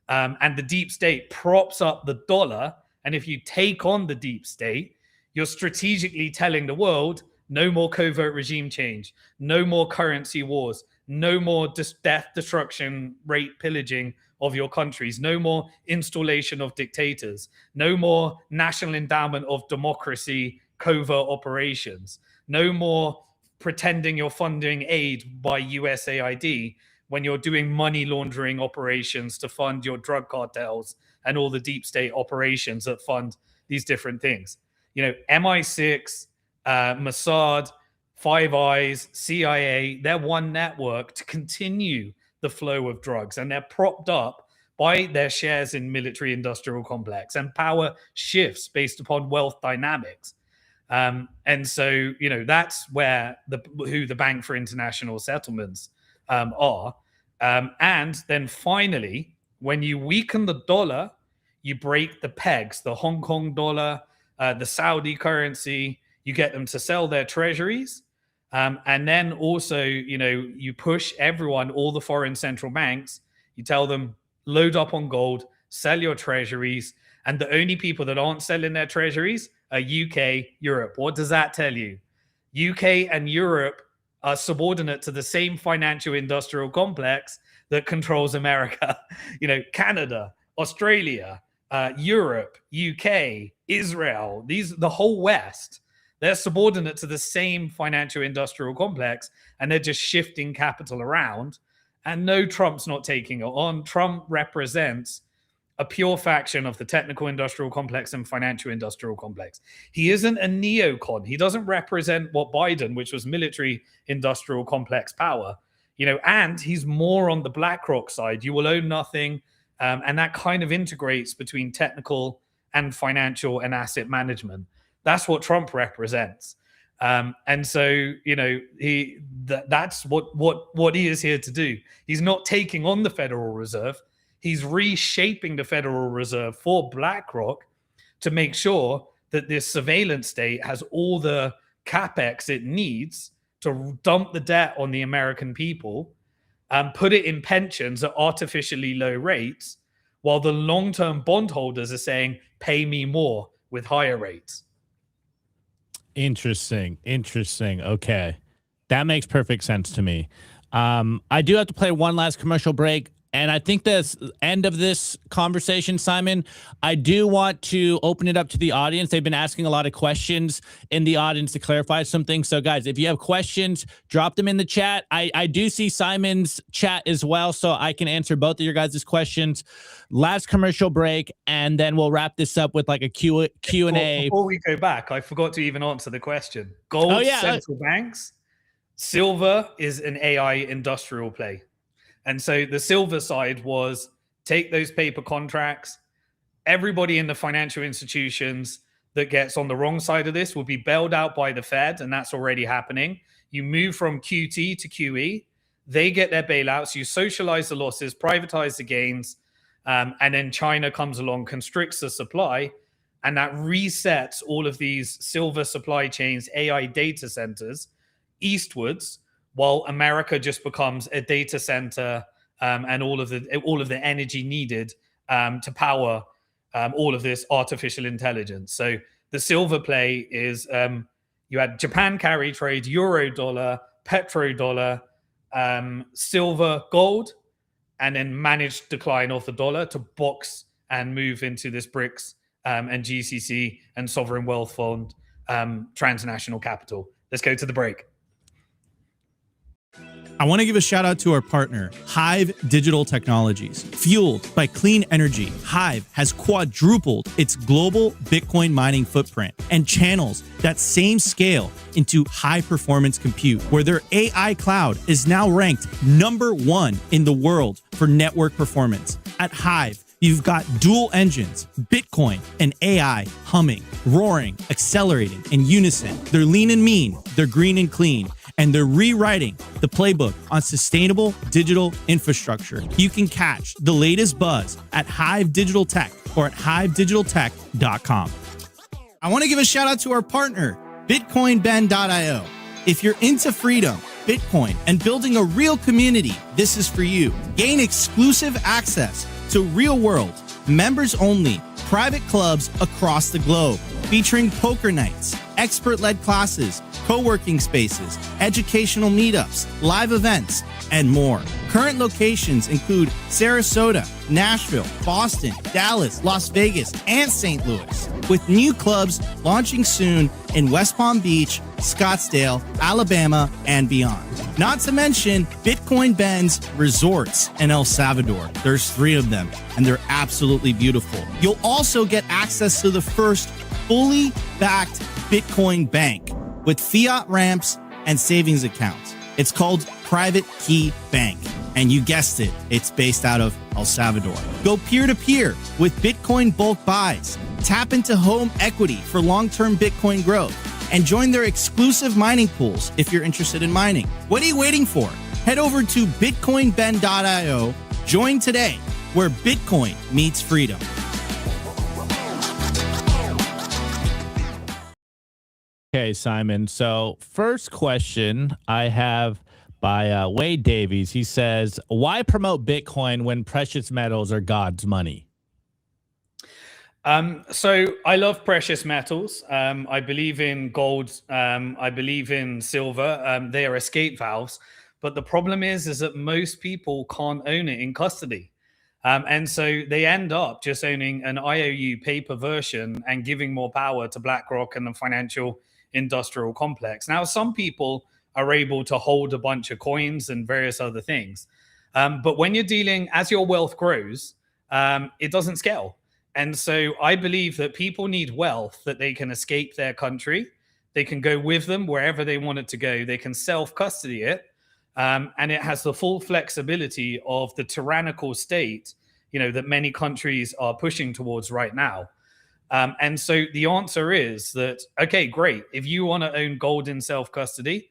And the deep state props up the dollar. And if you take on the deep state, you're strategically telling the world, no more covert regime change, no more currency wars, no more death, destruction, rape, pillaging of your countries, no more installation of dictators, no more national endowment of democracy, covert operations, no more pretending you're funding aid by USAID when you're doing money laundering operations to fund your drug cartels and all the deep state operations that fund these different things. You know, MI6, Mossad, Five Eyes, CIA, they're one network to continue the flow of drugs, and they're propped up by their shares in military industrial complex, and power shifts based upon wealth dynamics. And so, you know, that's where who the Bank for International Settlements are. And then finally, when you weaken the dollar, you break the pegs, the Hong Kong dollar, the Saudi currency, you get them to sell their treasuries. And then also, you know, you push everyone, all the foreign central banks, you tell them, load up on gold, sell your treasuries. And the only people that aren't selling their treasuries are UK, Europe. What does that tell you? UK and Europe are subordinate to the same financial industrial complex that controls America. You know, Canada, Australia, Europe, UK, Israel, the whole West, they're subordinate to the same financial industrial complex, and they're just shifting capital around. And no, Trump's not taking it on. Trump represents a pure faction of the technical industrial complex and financial industrial complex. He isn't a neocon. He doesn't represent what Biden, which was military industrial complex power, you know, and he's more on the BlackRock side. You will own nothing. And that kind of integrates between technical and financial and asset management. That's what Trump represents. And so, you know, that's what he is here to do. He's not taking on the Federal Reserve. He's reshaping the Federal Reserve for BlackRock to make sure that this surveillance state has all the capex it needs to dump the debt on the American people and put it in pensions at artificially low rates, while the long-term bondholders are saying, pay me more with higher rates. Interesting. Okay. That makes perfect sense to me. I do have to play one last commercial break. And I think that's the end of this conversation, Simon. I do want to open it up to the audience. They've been asking a lot of questions in the audience to clarify some things. So, guys, if you have questions, drop them in the chat. I do see Simon's chat as well, so I can answer both of your guys' questions. Last commercial break, and then we'll wrap this up with like a Q&A. Before we go back, I forgot to even answer the question. Gold, central banks. Silver is an AI industrial play. And so the silver side was take those paper contracts. Everybody in the financial institutions that gets on the wrong side of this will be bailed out by the Fed, and that's already happening. You move from QT to QE. They get their bailouts. You socialize the losses, privatize the gains, and then China comes along, constricts the supply, and that resets all of these silver supply chains, AI data centers, eastwards, while America just becomes a data center and all of the energy needed to power all of this artificial intelligence. So the silver play is you had Japan carry trade, euro dollar, petrodollar, silver, gold, and then managed decline of the dollar to box and move into this BRICS and GCC and sovereign wealth fund transnational capital. Let's go to the break. I want to give a shout out to our partner, HIVE Digital Technologies. Fueled by clean energy, HIVE has quadrupled its global Bitcoin mining footprint and channels that same scale into high-performance compute, where their AI cloud is now ranked #1 in the world for network performance. At HIVE, you've got dual engines, Bitcoin and AI humming, roaring, accelerating in unison. They're lean and mean, they're green and clean, and they're rewriting the playbook on sustainable digital infrastructure. You can catch the latest buzz at HIVE Digital Tech or at hivedigitaltech.com. I want to give a shout out to our partner, bitcoinben.io. If you're into freedom, Bitcoin, and building a real community, this is for you. Gain exclusive access to real-world, members-only, private clubs across the globe, featuring poker nights, expert-led classes, co-working spaces, educational meetups, live events, and more. Current locations include Sarasota, Nashville, Boston, Dallas, Las Vegas, and St. Louis, with new clubs launching soon in West Palm Beach, Scottsdale, Alabama, and beyond. Not to mention Bitcoin Ben's resorts in El Salvador. There's 3 of them, and they're absolutely beautiful. You'll also get access to the first fully backed Bitcoin bank with fiat ramps and savings accounts. It's called Private Key Bank. And you guessed it, it's based out of El Salvador. Go peer-to-peer with Bitcoin bulk buys. Tap into home equity for long-term Bitcoin growth. And join their exclusive mining pools if you're interested in mining. What are you waiting for? Head over to bitcoinben.io. Join today, where Bitcoin meets freedom. Okay, Simon. So first question I have by Wade Davies. He says, why promote Bitcoin when precious metals are God's money? So I love precious metals. I believe in gold. I believe in silver. They are escape valves. But the problem is that most people can't own it in custody. And so they end up just owning an IOU paper version and giving more power to BlackRock and the financial industrial complex. Now, some people are able to hold a bunch of coins and various other things. But when you're dealing, as your wealth grows, it doesn't scale. And so I believe that people need wealth that they can escape their country. They can go with them wherever they want it to go. They can self-custody it. And it has the full flexibility of the tyrannical state, that many countries are pushing towards right now. And so the answer is that, okay, great. If you want to own gold in self-custody,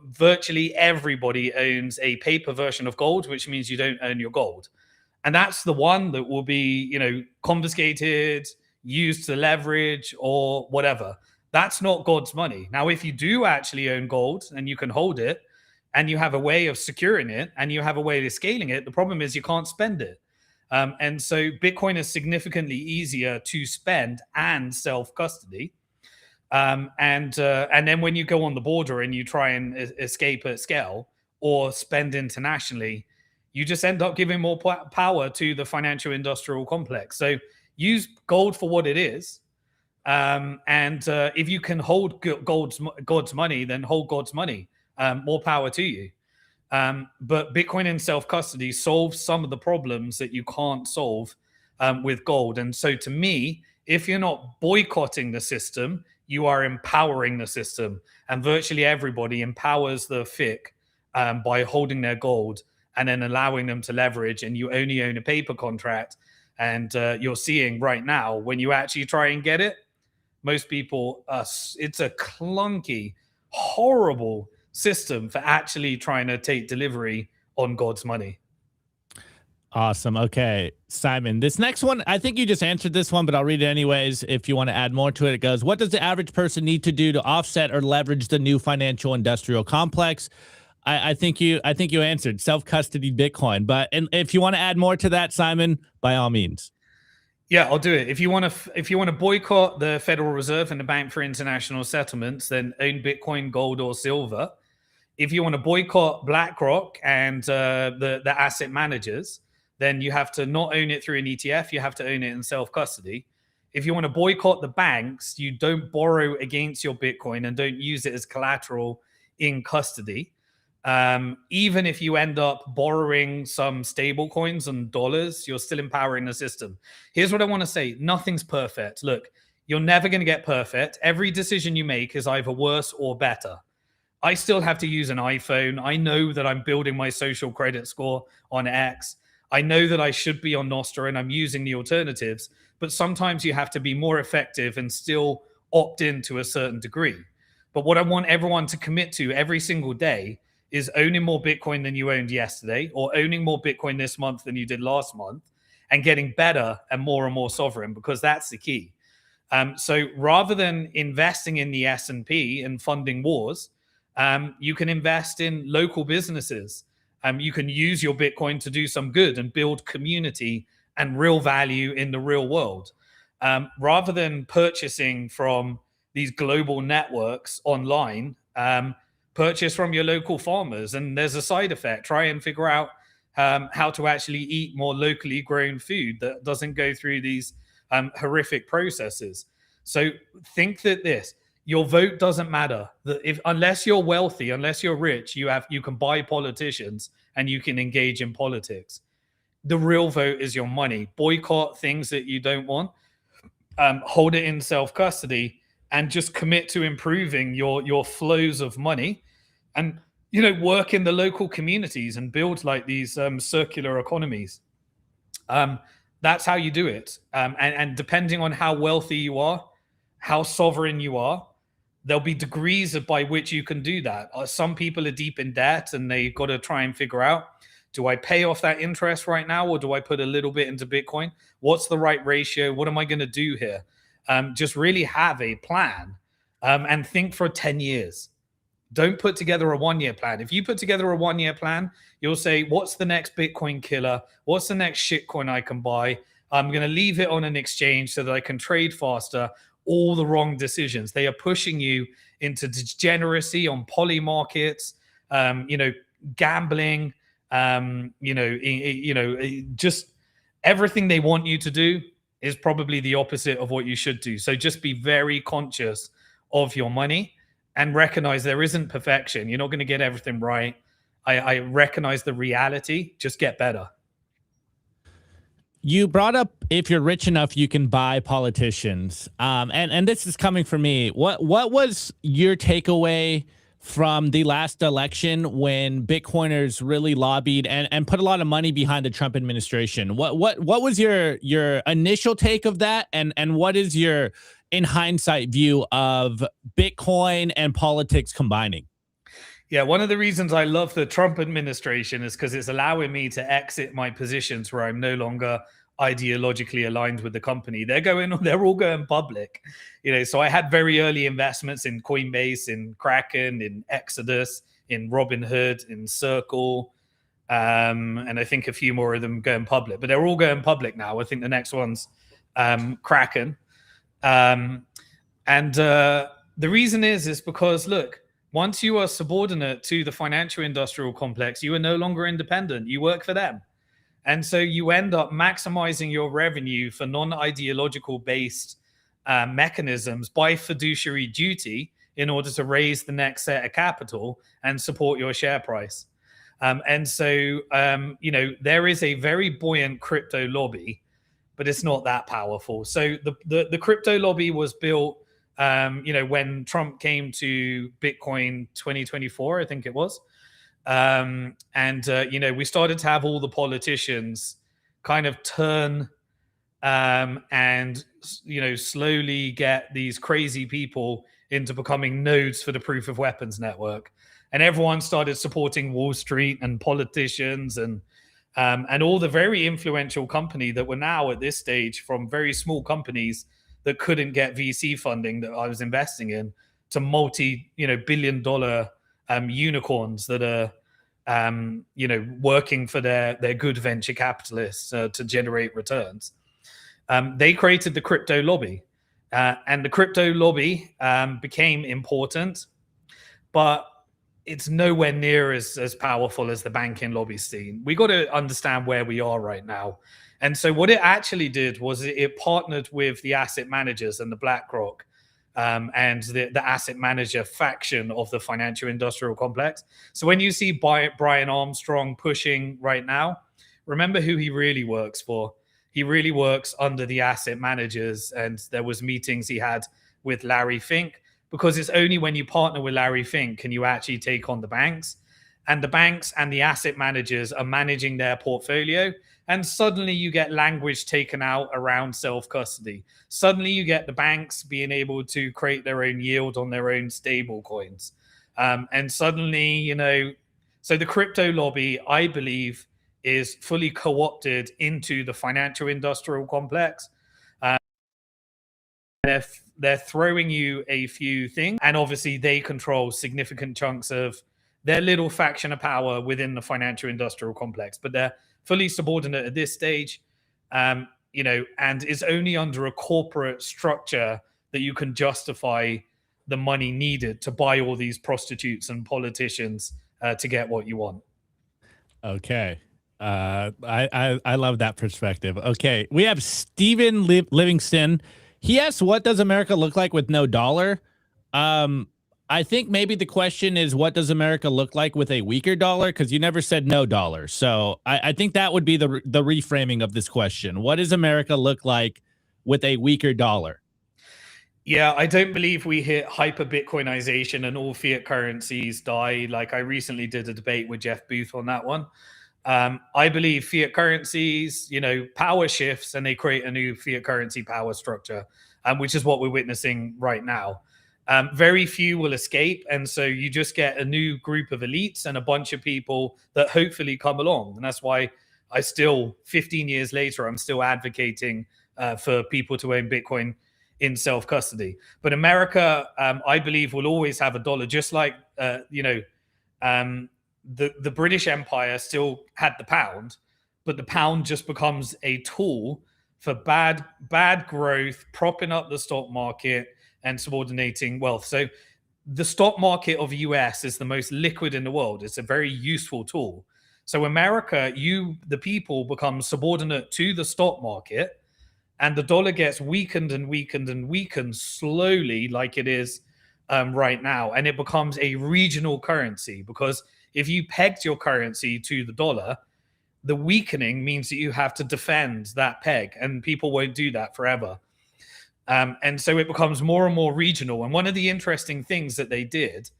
virtually everybody owns a paper version of gold, which means you don't own your gold. And that's the one that will be, confiscated, used to leverage or whatever. That's not God's money. Now, if you do actually own gold and you can hold it and you have a way of securing it and you have a way of scaling it, the problem is you can't spend it. And so Bitcoin is significantly easier to spend and self-custody. And then when you go on the border and you try and escape at scale or spend internationally, you just end up giving more power to the financial industrial complex. So use gold for what it is. And if you can hold God's money, then hold God's money. More power to you. But Bitcoin in self-custody solves some of the problems that you can't solve with gold. And so to me, if you're not boycotting the system, you are empowering the system. And virtually everybody empowers the FIC by holding their gold and then allowing them to leverage, and you only own a paper contract. And you're seeing right now, when you actually try and get it, most people, it's a clunky, horrible system for actually trying to take delivery on God's money. Awesome. Okay, Simon, this next one, I think you just answered this one, but I'll read it anyways. If you want to add more to it, it goes, what does the average person need to do to offset or leverage the new financial industrial complex? I think you answered self-custody Bitcoin, but if you want to add more to that, Simon, by all means. Yeah, I'll do it. If you want to boycott the Federal Reserve and the Bank for International Settlements, then own Bitcoin, gold, or silver. If you want to boycott BlackRock and the asset managers, then you have to not own it through an ETF. You have to own it in self-custody. If you want to boycott the banks, you don't borrow against your Bitcoin and don't use it as collateral in custody. Even if you end up borrowing some stable coins and dollars, you're still empowering the system. Here's what I want to say. Nothing's perfect. Look, you're never going to get perfect. Every decision you make is either worse or better. I still have to use an iPhone. I know that I'm building my social credit score on X. I know that I should be on Nostr and I'm using the alternatives, but sometimes you have to be more effective and still opt in to a certain degree. But what I want everyone to commit to every single day is owning more Bitcoin than you owned yesterday, or owning more Bitcoin this month than you did last month, and getting better and more sovereign, because that's the key. So rather than investing in the S&P and funding wars, you can invest in local businesses. You can use your Bitcoin to do some good and build community and real value in the real world. Rather than purchasing from these global networks online, purchase from your local farmers. And there's a side effect. Try and figure out how to actually eat more locally grown food that doesn't go through these horrific processes. So think that your vote doesn't matter. That unless you're wealthy, unless you're rich, you can buy politicians and you can engage in politics. The real vote is your money. Boycott things that you don't want. Hold it in self-custody and just commit to improving your flows of money, and work in the local communities and build like these circular economies. That's how you do it. And depending on how wealthy you are, how sovereign you are, there'll be degrees by which you can do that. Some people are deep in debt and they've got to try and figure out, do I pay off that interest right now, or do I put a little bit into Bitcoin? What's the right ratio? What am I going to do here? Just really have a plan and think for 10 years. Don't put together a 1-year plan. If you put together a 1-year plan, you'll say, what's the next Bitcoin killer? What's the next shitcoin I can buy? I'm going to leave it on an exchange so that I can trade faster. All the wrong decisions. They are pushing you into degeneracy on poly markets, gambling, just everything they want you to do is probably the opposite of what you should do. So just be very conscious of your money and recognize there isn't perfection. You're not going to get everything right. I recognize the reality. Just get better. You brought up, if you're rich enough, you can buy politicians. And this is coming from me. What was your takeaway from the last election when Bitcoiners really lobbied and put a lot of money behind the Trump administration? What was your initial take of that, and what is your, in hindsight, view of Bitcoin and politics combining? Yeah, one of the reasons I love the Trump administration is because it's allowing me to exit my positions where I'm no longer ideologically aligned with the company. They're all going public, so I had very early investments in Coinbase, in Kraken, in Exodus, in Robinhood, in Circle, and I think a few more of them going public, but they're all going public now. I think the next one's Kraken. The reason is because, look, once you are subordinate to the financial industrial complex, you are no longer independent. You work for them. And so you end up maximizing your revenue for non-ideological based mechanisms by fiduciary duty in order to raise the next set of capital and support your share price. There is a very buoyant crypto lobby, but it's not that powerful. So the crypto lobby was built, when Trump came to Bitcoin 2024, I think it was. We started to have all the politicians kind of turn and slowly get these crazy people into becoming nodes for the proof of weapons network. And everyone started supporting Wall Street and politicians and all the very influential company that were now at this stage, from very small companies that couldn't get VC funding that I was investing in to multi-billion-dollar unicorns that are working for their good venture capitalists to generate returns. They created the crypto lobby, and the crypto lobby became important, but it's nowhere near as powerful as the banking lobby scene. We got to understand where we are right now. And so what it actually did was it partnered with the asset managers and the BlackRock and the asset manager faction of the financial industrial complex. So when you see Brian Armstrong pushing right now, remember who he really works for. He really works under the asset managers, and there was meetings he had with Larry Fink, because it's only when you partner with Larry Fink can you actually take on the banks. And the banks and the asset managers are managing their portfolio. And suddenly you get language taken out around self-custody. Suddenly you get the banks being able to create their own yield on their own stable coins. And suddenly, so the crypto lobby, I believe, is fully co-opted into the financial industrial complex. They're throwing you a few things, and obviously they control significant chunks of their little faction of power within the financial industrial complex, but they're fully subordinate at this stage, and is only under a corporate structure that you can justify the money needed to buy all these prostitutes and politicians to get what you want. Okay. I love that perspective. Okay. We have Stephen Livingston. He asks, what does America look like with no dollar? I think maybe the question is, what does America look like with a weaker dollar? Because you never said no dollar. So I think that would be the reframing of this question. What does America look like with a weaker dollar? Yeah, I don't believe we hit hyper Bitcoinization and all fiat currencies die. Like, I recently did a debate with Jeff Booth on that one. I believe fiat currencies, power shifts and they create a new fiat currency power structure, which is what we're witnessing right now. Very few will escape. And so you just get a new group of elites and a bunch of people that hopefully come along. And that's why I still, 15 years later, I'm still advocating for people to own Bitcoin in self-custody. But America, I believe, will always have a dollar, just like, the British Empire still had the pound, but the pound just becomes a tool for bad growth, propping up the stock market and subordinating wealth. So the stock market of US is the most liquid in the world. It's a very useful tool. So America, the people, become subordinate to the stock market, and the dollar gets weakened and weakened and weakened slowly, like it is right now. And it becomes a regional currency, because if you pegged your currency to the dollar, the weakening means that you have to defend that peg, and people won't do that forever. And so it becomes more and more regional. And one of the interesting things that they did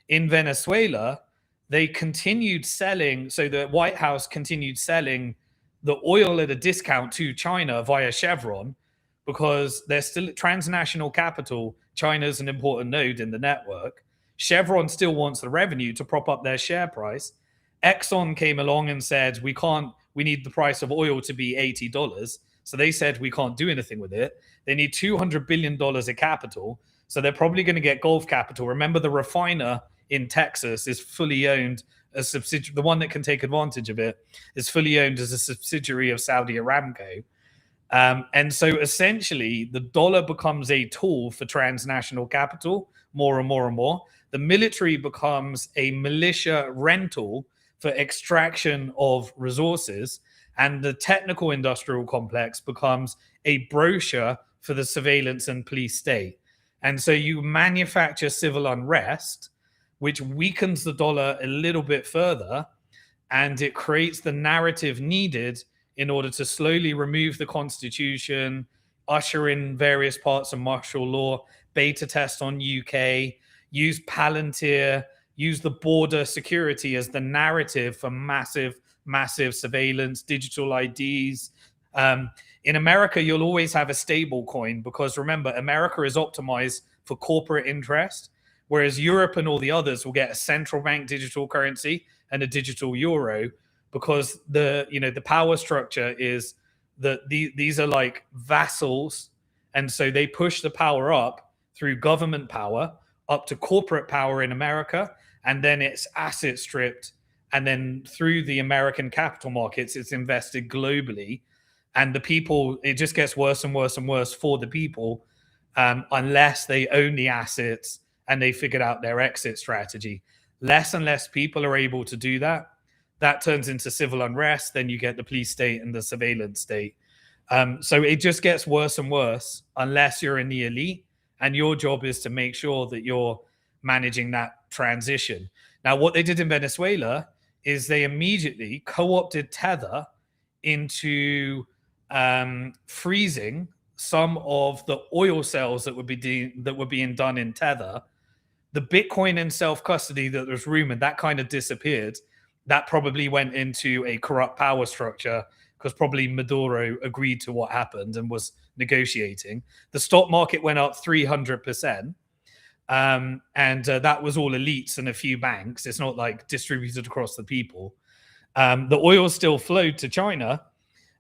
in Venezuela, they continued selling. So the White House continued selling the oil at a discount to China via Chevron, because they're still transnational capital. China's an important node in the network. Chevron still wants the revenue to prop up their share price. Exxon came along and said, we need the price of oil to be $80. So they said, we can't do anything with it. They need $200 billion of capital. So they're probably going to get Gulf capital. Remember, the refiner in Texas is fully owned, a subsidiary, the one that can take advantage of it is fully owned as a subsidiary of Saudi Aramco. And so essentially the dollar becomes a tool for transnational capital more and more and more. The military becomes a militia rental for extraction of resources, and the technical industrial complex becomes a brochure for the surveillance and police state. And so you manufacture civil unrest, which weakens the dollar a little bit further, and it creates the narrative needed in order to slowly remove the Constitution, usher in various parts of martial law, beta test on UK, use Palantir, use the border security as the narrative for massive surveillance, digital IDs. In America, you'll always have a stable coin, because remember, America is optimized for corporate interest, whereas Europe and all the others will get a central bank digital currency and a digital euro, because the power structure is that these are like vassals, and so they push the power up through government power up to corporate power in America, and then it's asset stripped, and then through the American capital markets, it's invested globally, and the people, it just gets worse and worse and worse for the people, unless they own the assets and they figured out their exit strategy. Less and less people are able to do that. That turns into civil unrest. Then you get the police state and the surveillance state. So it just gets worse and worse unless you're in the elite, and your job is to make sure that you're managing that transition. Now, what they did in Venezuela is they immediately co-opted Tether into freezing some of the oil sales that were being done in Tether. The Bitcoin and self-custody that was rumored, that kind of disappeared. That probably went into a corrupt power structure, because probably Maduro agreed to what happened and was negotiating. The stock market went up 300%. And that was all elites and a few banks. It's not like distributed across the people. The oil still flowed to China,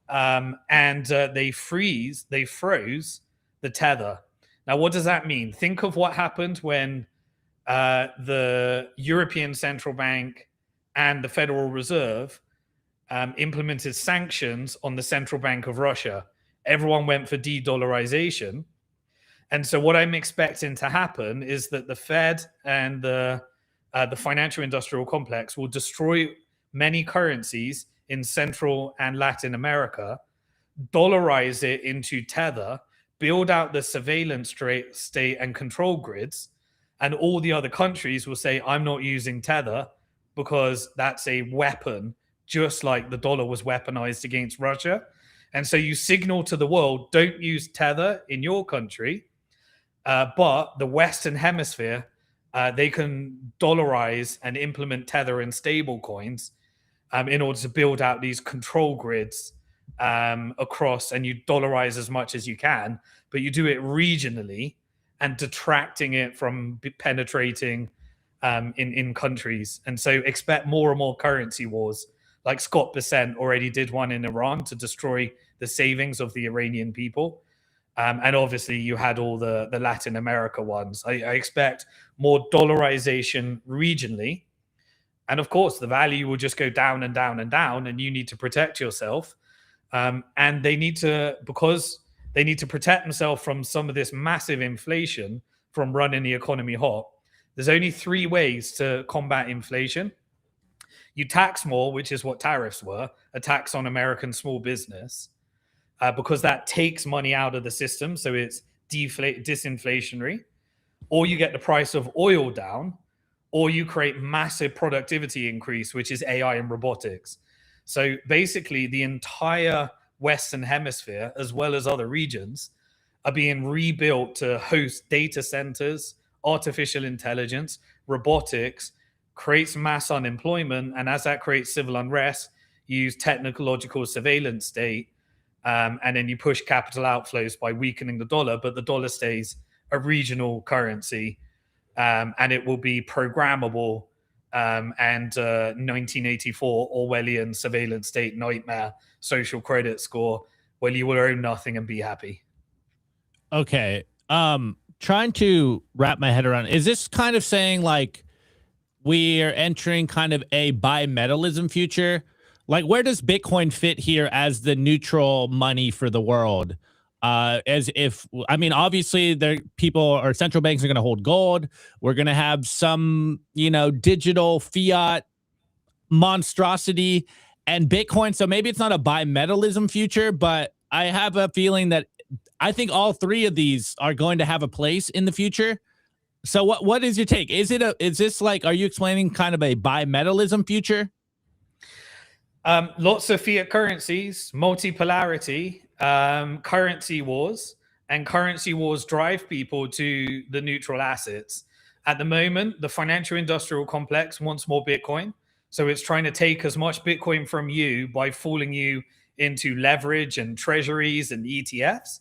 and they froze the Tether. Now, what does that mean? Think of what happened when the European Central Bank and the Federal Reserve implemented sanctions on the Central Bank of Russia. Everyone went for de-dollarization. And so what I'm expecting to happen is that the Fed and the financial industrial complex will destroy many currencies in Central and Latin America, dollarize it into Tether, build out the surveillance state and control grids, and all the other countries will say, I'm not using Tether because that's a weapon, just like the dollar was weaponized against Russia. And so you signal to the world, don't use Tether in your country, but the Western Hemisphere, they can dollarize and implement Tether and stable coins in order to build out these control grids across, and you dollarize as much as you can, but you do it regionally and detracting it from penetrating in countries. And so expect more and more currency wars. Like Scott Bessent already did one in Iran to destroy the savings of the Iranian people. And obviously you had all the Latin America ones. I expect more dollarization regionally. And of course, the value will just go down and down and down, and you need to protect yourself. And they need to, because they need to protect themselves from some of this massive inflation from running the economy hot. There's only 3 ways to combat inflation. You tax more, which is what tariffs were, a tax on American small business, because that takes money out of the system. So it's disinflationary. Or you get the price of oil down, or you create massive productivity increase, which is AI and robotics. So basically the entire Western Hemisphere, as well as other regions, are being rebuilt to host data centers, artificial intelligence, robotics, creates mass unemployment. And as that creates civil unrest, you use technological surveillance state, and then you push capital outflows by weakening the dollar, but the dollar stays a regional currency, and it will be programmable, and 1984 Orwellian surveillance state nightmare social credit score, where you will own nothing and be happy. Okay. Trying to wrap my head around, is this kind of saying like we are entering kind of a bimetallism future? Like, where does Bitcoin fit here as the neutral money for the world? As if, I mean, obviously there people or central banks are going to hold gold. We're going to have some, digital fiat monstrosity and Bitcoin. So maybe it's not a bimetallism future, but I have a feeling that I think all 3 of these are going to have a place in the future. So what is your take? Is this like, are you explaining kind of a bimetallism future? Lots of fiat currencies, multipolarity, currency wars, and currency wars drive people to the neutral assets. At the moment, the financial industrial complex wants more Bitcoin. So it's trying to take as much Bitcoin from you by fooling you into leverage and treasuries and ETFs.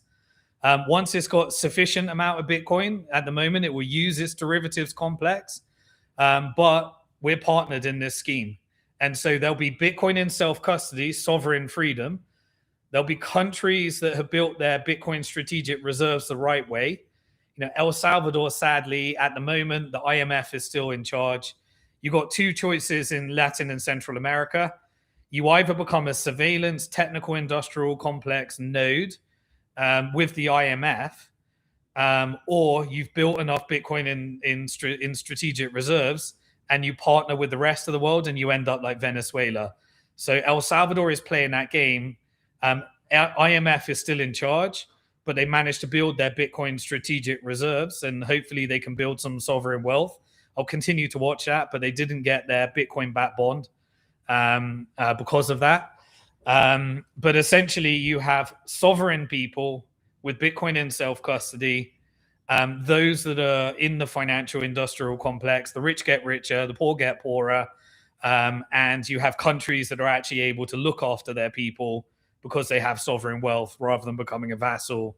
Once it's got sufficient amount of Bitcoin, at the moment, it will use its derivatives complex. But we're partnered in this scheme. And so there'll be Bitcoin in self-custody, sovereign freedom. There'll be countries that have built their Bitcoin strategic reserves the right way. El Salvador, sadly, at the moment, the IMF is still in charge. You've got 2 choices in Latin and Central America. You either become a surveillance, technical, industrial complex node with the IMF, or you've built enough Bitcoin in strategic reserves and you partner with the rest of the world and you end up like Venezuela. So El Salvador is playing that game. IMF is still in charge, but they managed to build their Bitcoin strategic reserves, and hopefully they can build some sovereign wealth. I'll continue to watch that, but they didn't get their Bitcoin-backed bond because of that. But essentially, you have sovereign people with Bitcoin in self-custody, those that are in the financial industrial complex. The rich get richer, the poor get poorer, and you have countries that are actually able to look after their people because they have sovereign wealth rather than becoming a vassal.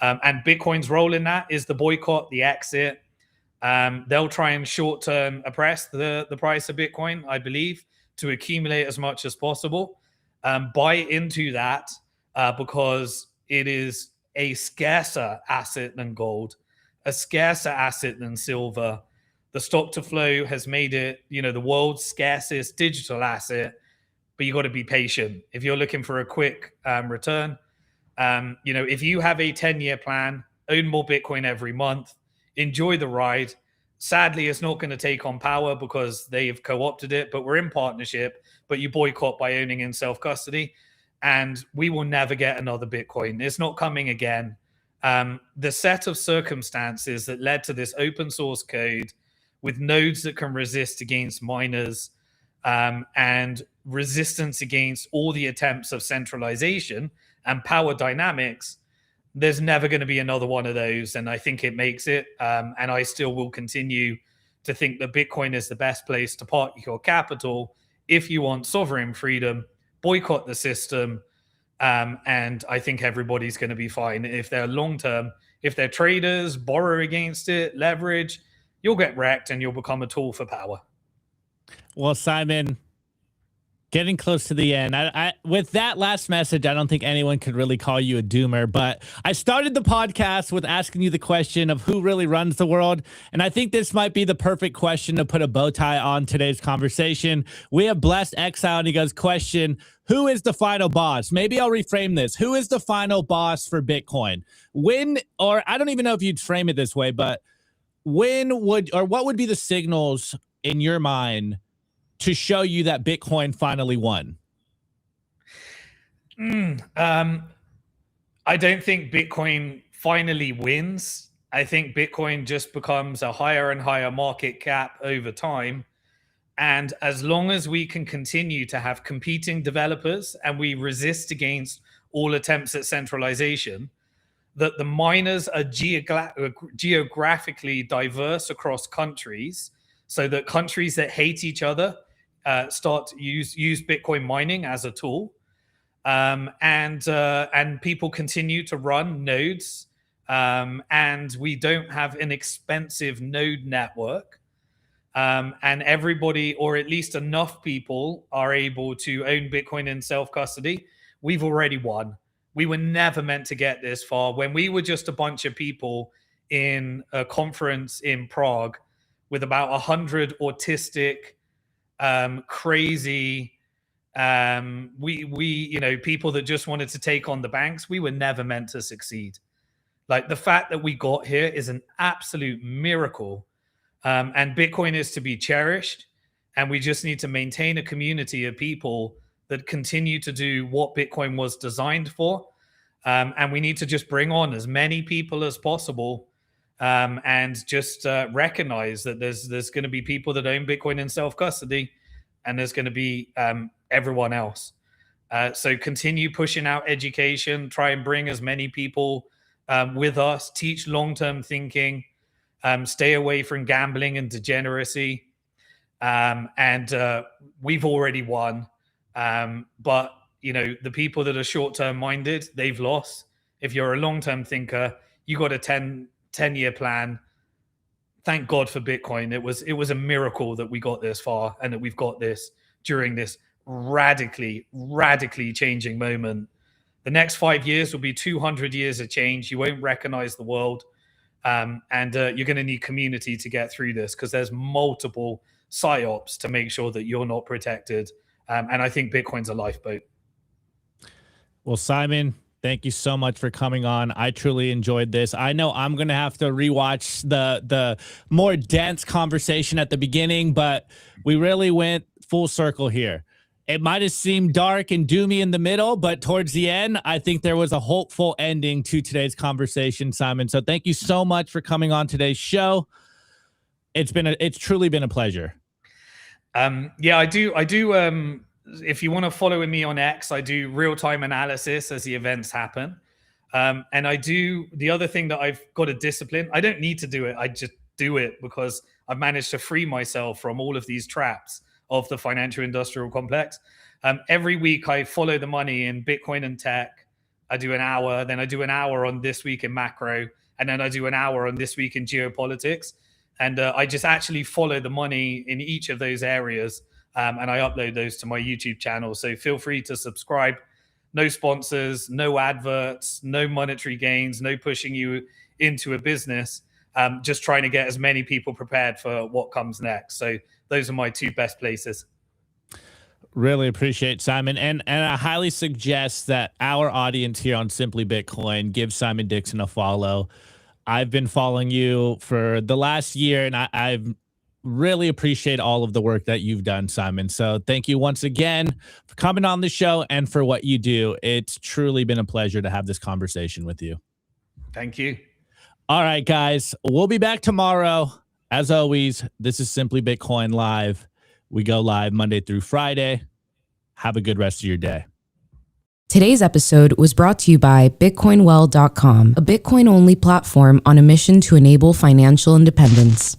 And Bitcoin's role in that is the boycott, the exit. They'll try and short-term oppress the price of Bitcoin, I believe, to accumulate as much as possible. Buy into that because it is a scarcer asset than gold, a scarcer asset than silver. The stock to flow has made it, the world's scarcest digital asset, but you got to be patient. If you're looking for a quick return, if you have a 10-year plan, own more Bitcoin every month, enjoy the ride. Sadly, it's not going to take on Power because they've co-opted it, but we're in partnership. But you boycott by owning in self-custody, and we will never get another Bitcoin. It's not coming again. The set of circumstances that led to this open source code with nodes that can resist against miners, and resistance against all the attempts of centralization and power dynamics, there's never going to be another one of those. And I think it makes it. And I still will continue to think that Bitcoin is the best place to park your capital if you want sovereign freedom, boycott the system. And I think everybody's going to be fine. If they're long-term, if they're traders, borrow against it, leverage, you'll get wrecked and you'll become a tool for power. Well, Simon, getting close to the end. With that last message, I don't think anyone could really call you a doomer, but I started the podcast with asking you the question of who really runs the world. And I think this might be the perfect question to put a bow tie on today's conversation. We have Blessed Exile, and he goes, question, who is the final boss? Maybe I'll reframe this. Who is the final boss for Bitcoin? When, or I don't even know if you'd frame it this way, but when would, or what would be the signals in your mind to show you that Bitcoin finally won? I don't think Bitcoin finally wins. I think Bitcoin just becomes a higher and higher market cap over time. And as long as we can continue to have competing developers and we resist against all attempts at centralization, that the miners are geographically diverse across countries, so that countries that hate each other start to use Bitcoin mining as a tool, and people continue to run nodes, and we don't have an expensive node network, and everybody, or at least enough people, are able to own Bitcoin in self-custody. We've already won. We were never meant to get this far. When we were just a bunch of people in a conference in Prague with about 100 autistic, crazy, people that just wanted to take on the banks, we were never meant to succeed. Like, the fact that we got here is an absolute miracle. And Bitcoin is to be cherished. And we just need to maintain a community of people that continue to do what Bitcoin was designed for. And we need to just bring on as many people as possible, and just recognize that there's going to be people that own Bitcoin in self-custody, and there's going to be everyone else. So continue pushing out education, try and bring as many people with us, teach long-term thinking, stay away from gambling and degeneracy. And we've already won. But, the people that are short-term minded, they've lost. If you're a long-term thinker, you got a 10-year plan. Thank God for Bitcoin. It was a miracle that we got this far, and that we've got this during this radically changing moment. The next 5 years will be 200 years of change. You won't recognize the world. And you're going to need community to get through this, because there's multiple psyops to make sure that you're not protected. And I think Bitcoin's a lifeboat. Well, Simon, thank you so much for coming on. I truly enjoyed this. I know I'm going to have to rewatch the more dense conversation at the beginning, but we really went full circle here. It might have seemed dark and doomy in the middle, but towards the end, I think there was a hopeful ending to today's conversation, Simon. So thank you so much for coming on today's show. It's truly been a pleasure. Yeah, I do. If you want to follow me on X, I do real-time analysis as the events happen. And I do the other thing that I've got a discipline. I don't need to do it. I just do it because I've managed to free myself from all of these traps of the financial industrial complex. Every week I follow the money in Bitcoin and tech. I do an hour, then I do an hour on this week in macro, and then I do an hour on this week in geopolitics. And I just actually follow the money in each of those areas. And I upload those to my YouTube channel. So feel free to subscribe. No sponsors, no adverts, no monetary gains, no pushing you into a business. Just trying to get as many people prepared for what comes next. So those are my two best places. Really appreciate Simon. And I highly suggest that our audience here on Simply Bitcoin give Simon Dixon a follow. I've been following you for the last year, and I've really appreciate all of the work that you've done, Simon. So thank you once again for coming on the show and for what you do. It's truly been a pleasure to have this conversation with you. Thank you. All right, guys, we'll be back tomorrow. As always, this is Simply Bitcoin Live. We go live Monday through Friday. Have a good rest of your day. Today's episode was brought to you by BitcoinWell.com, a Bitcoin-only platform on a mission to enable financial independence.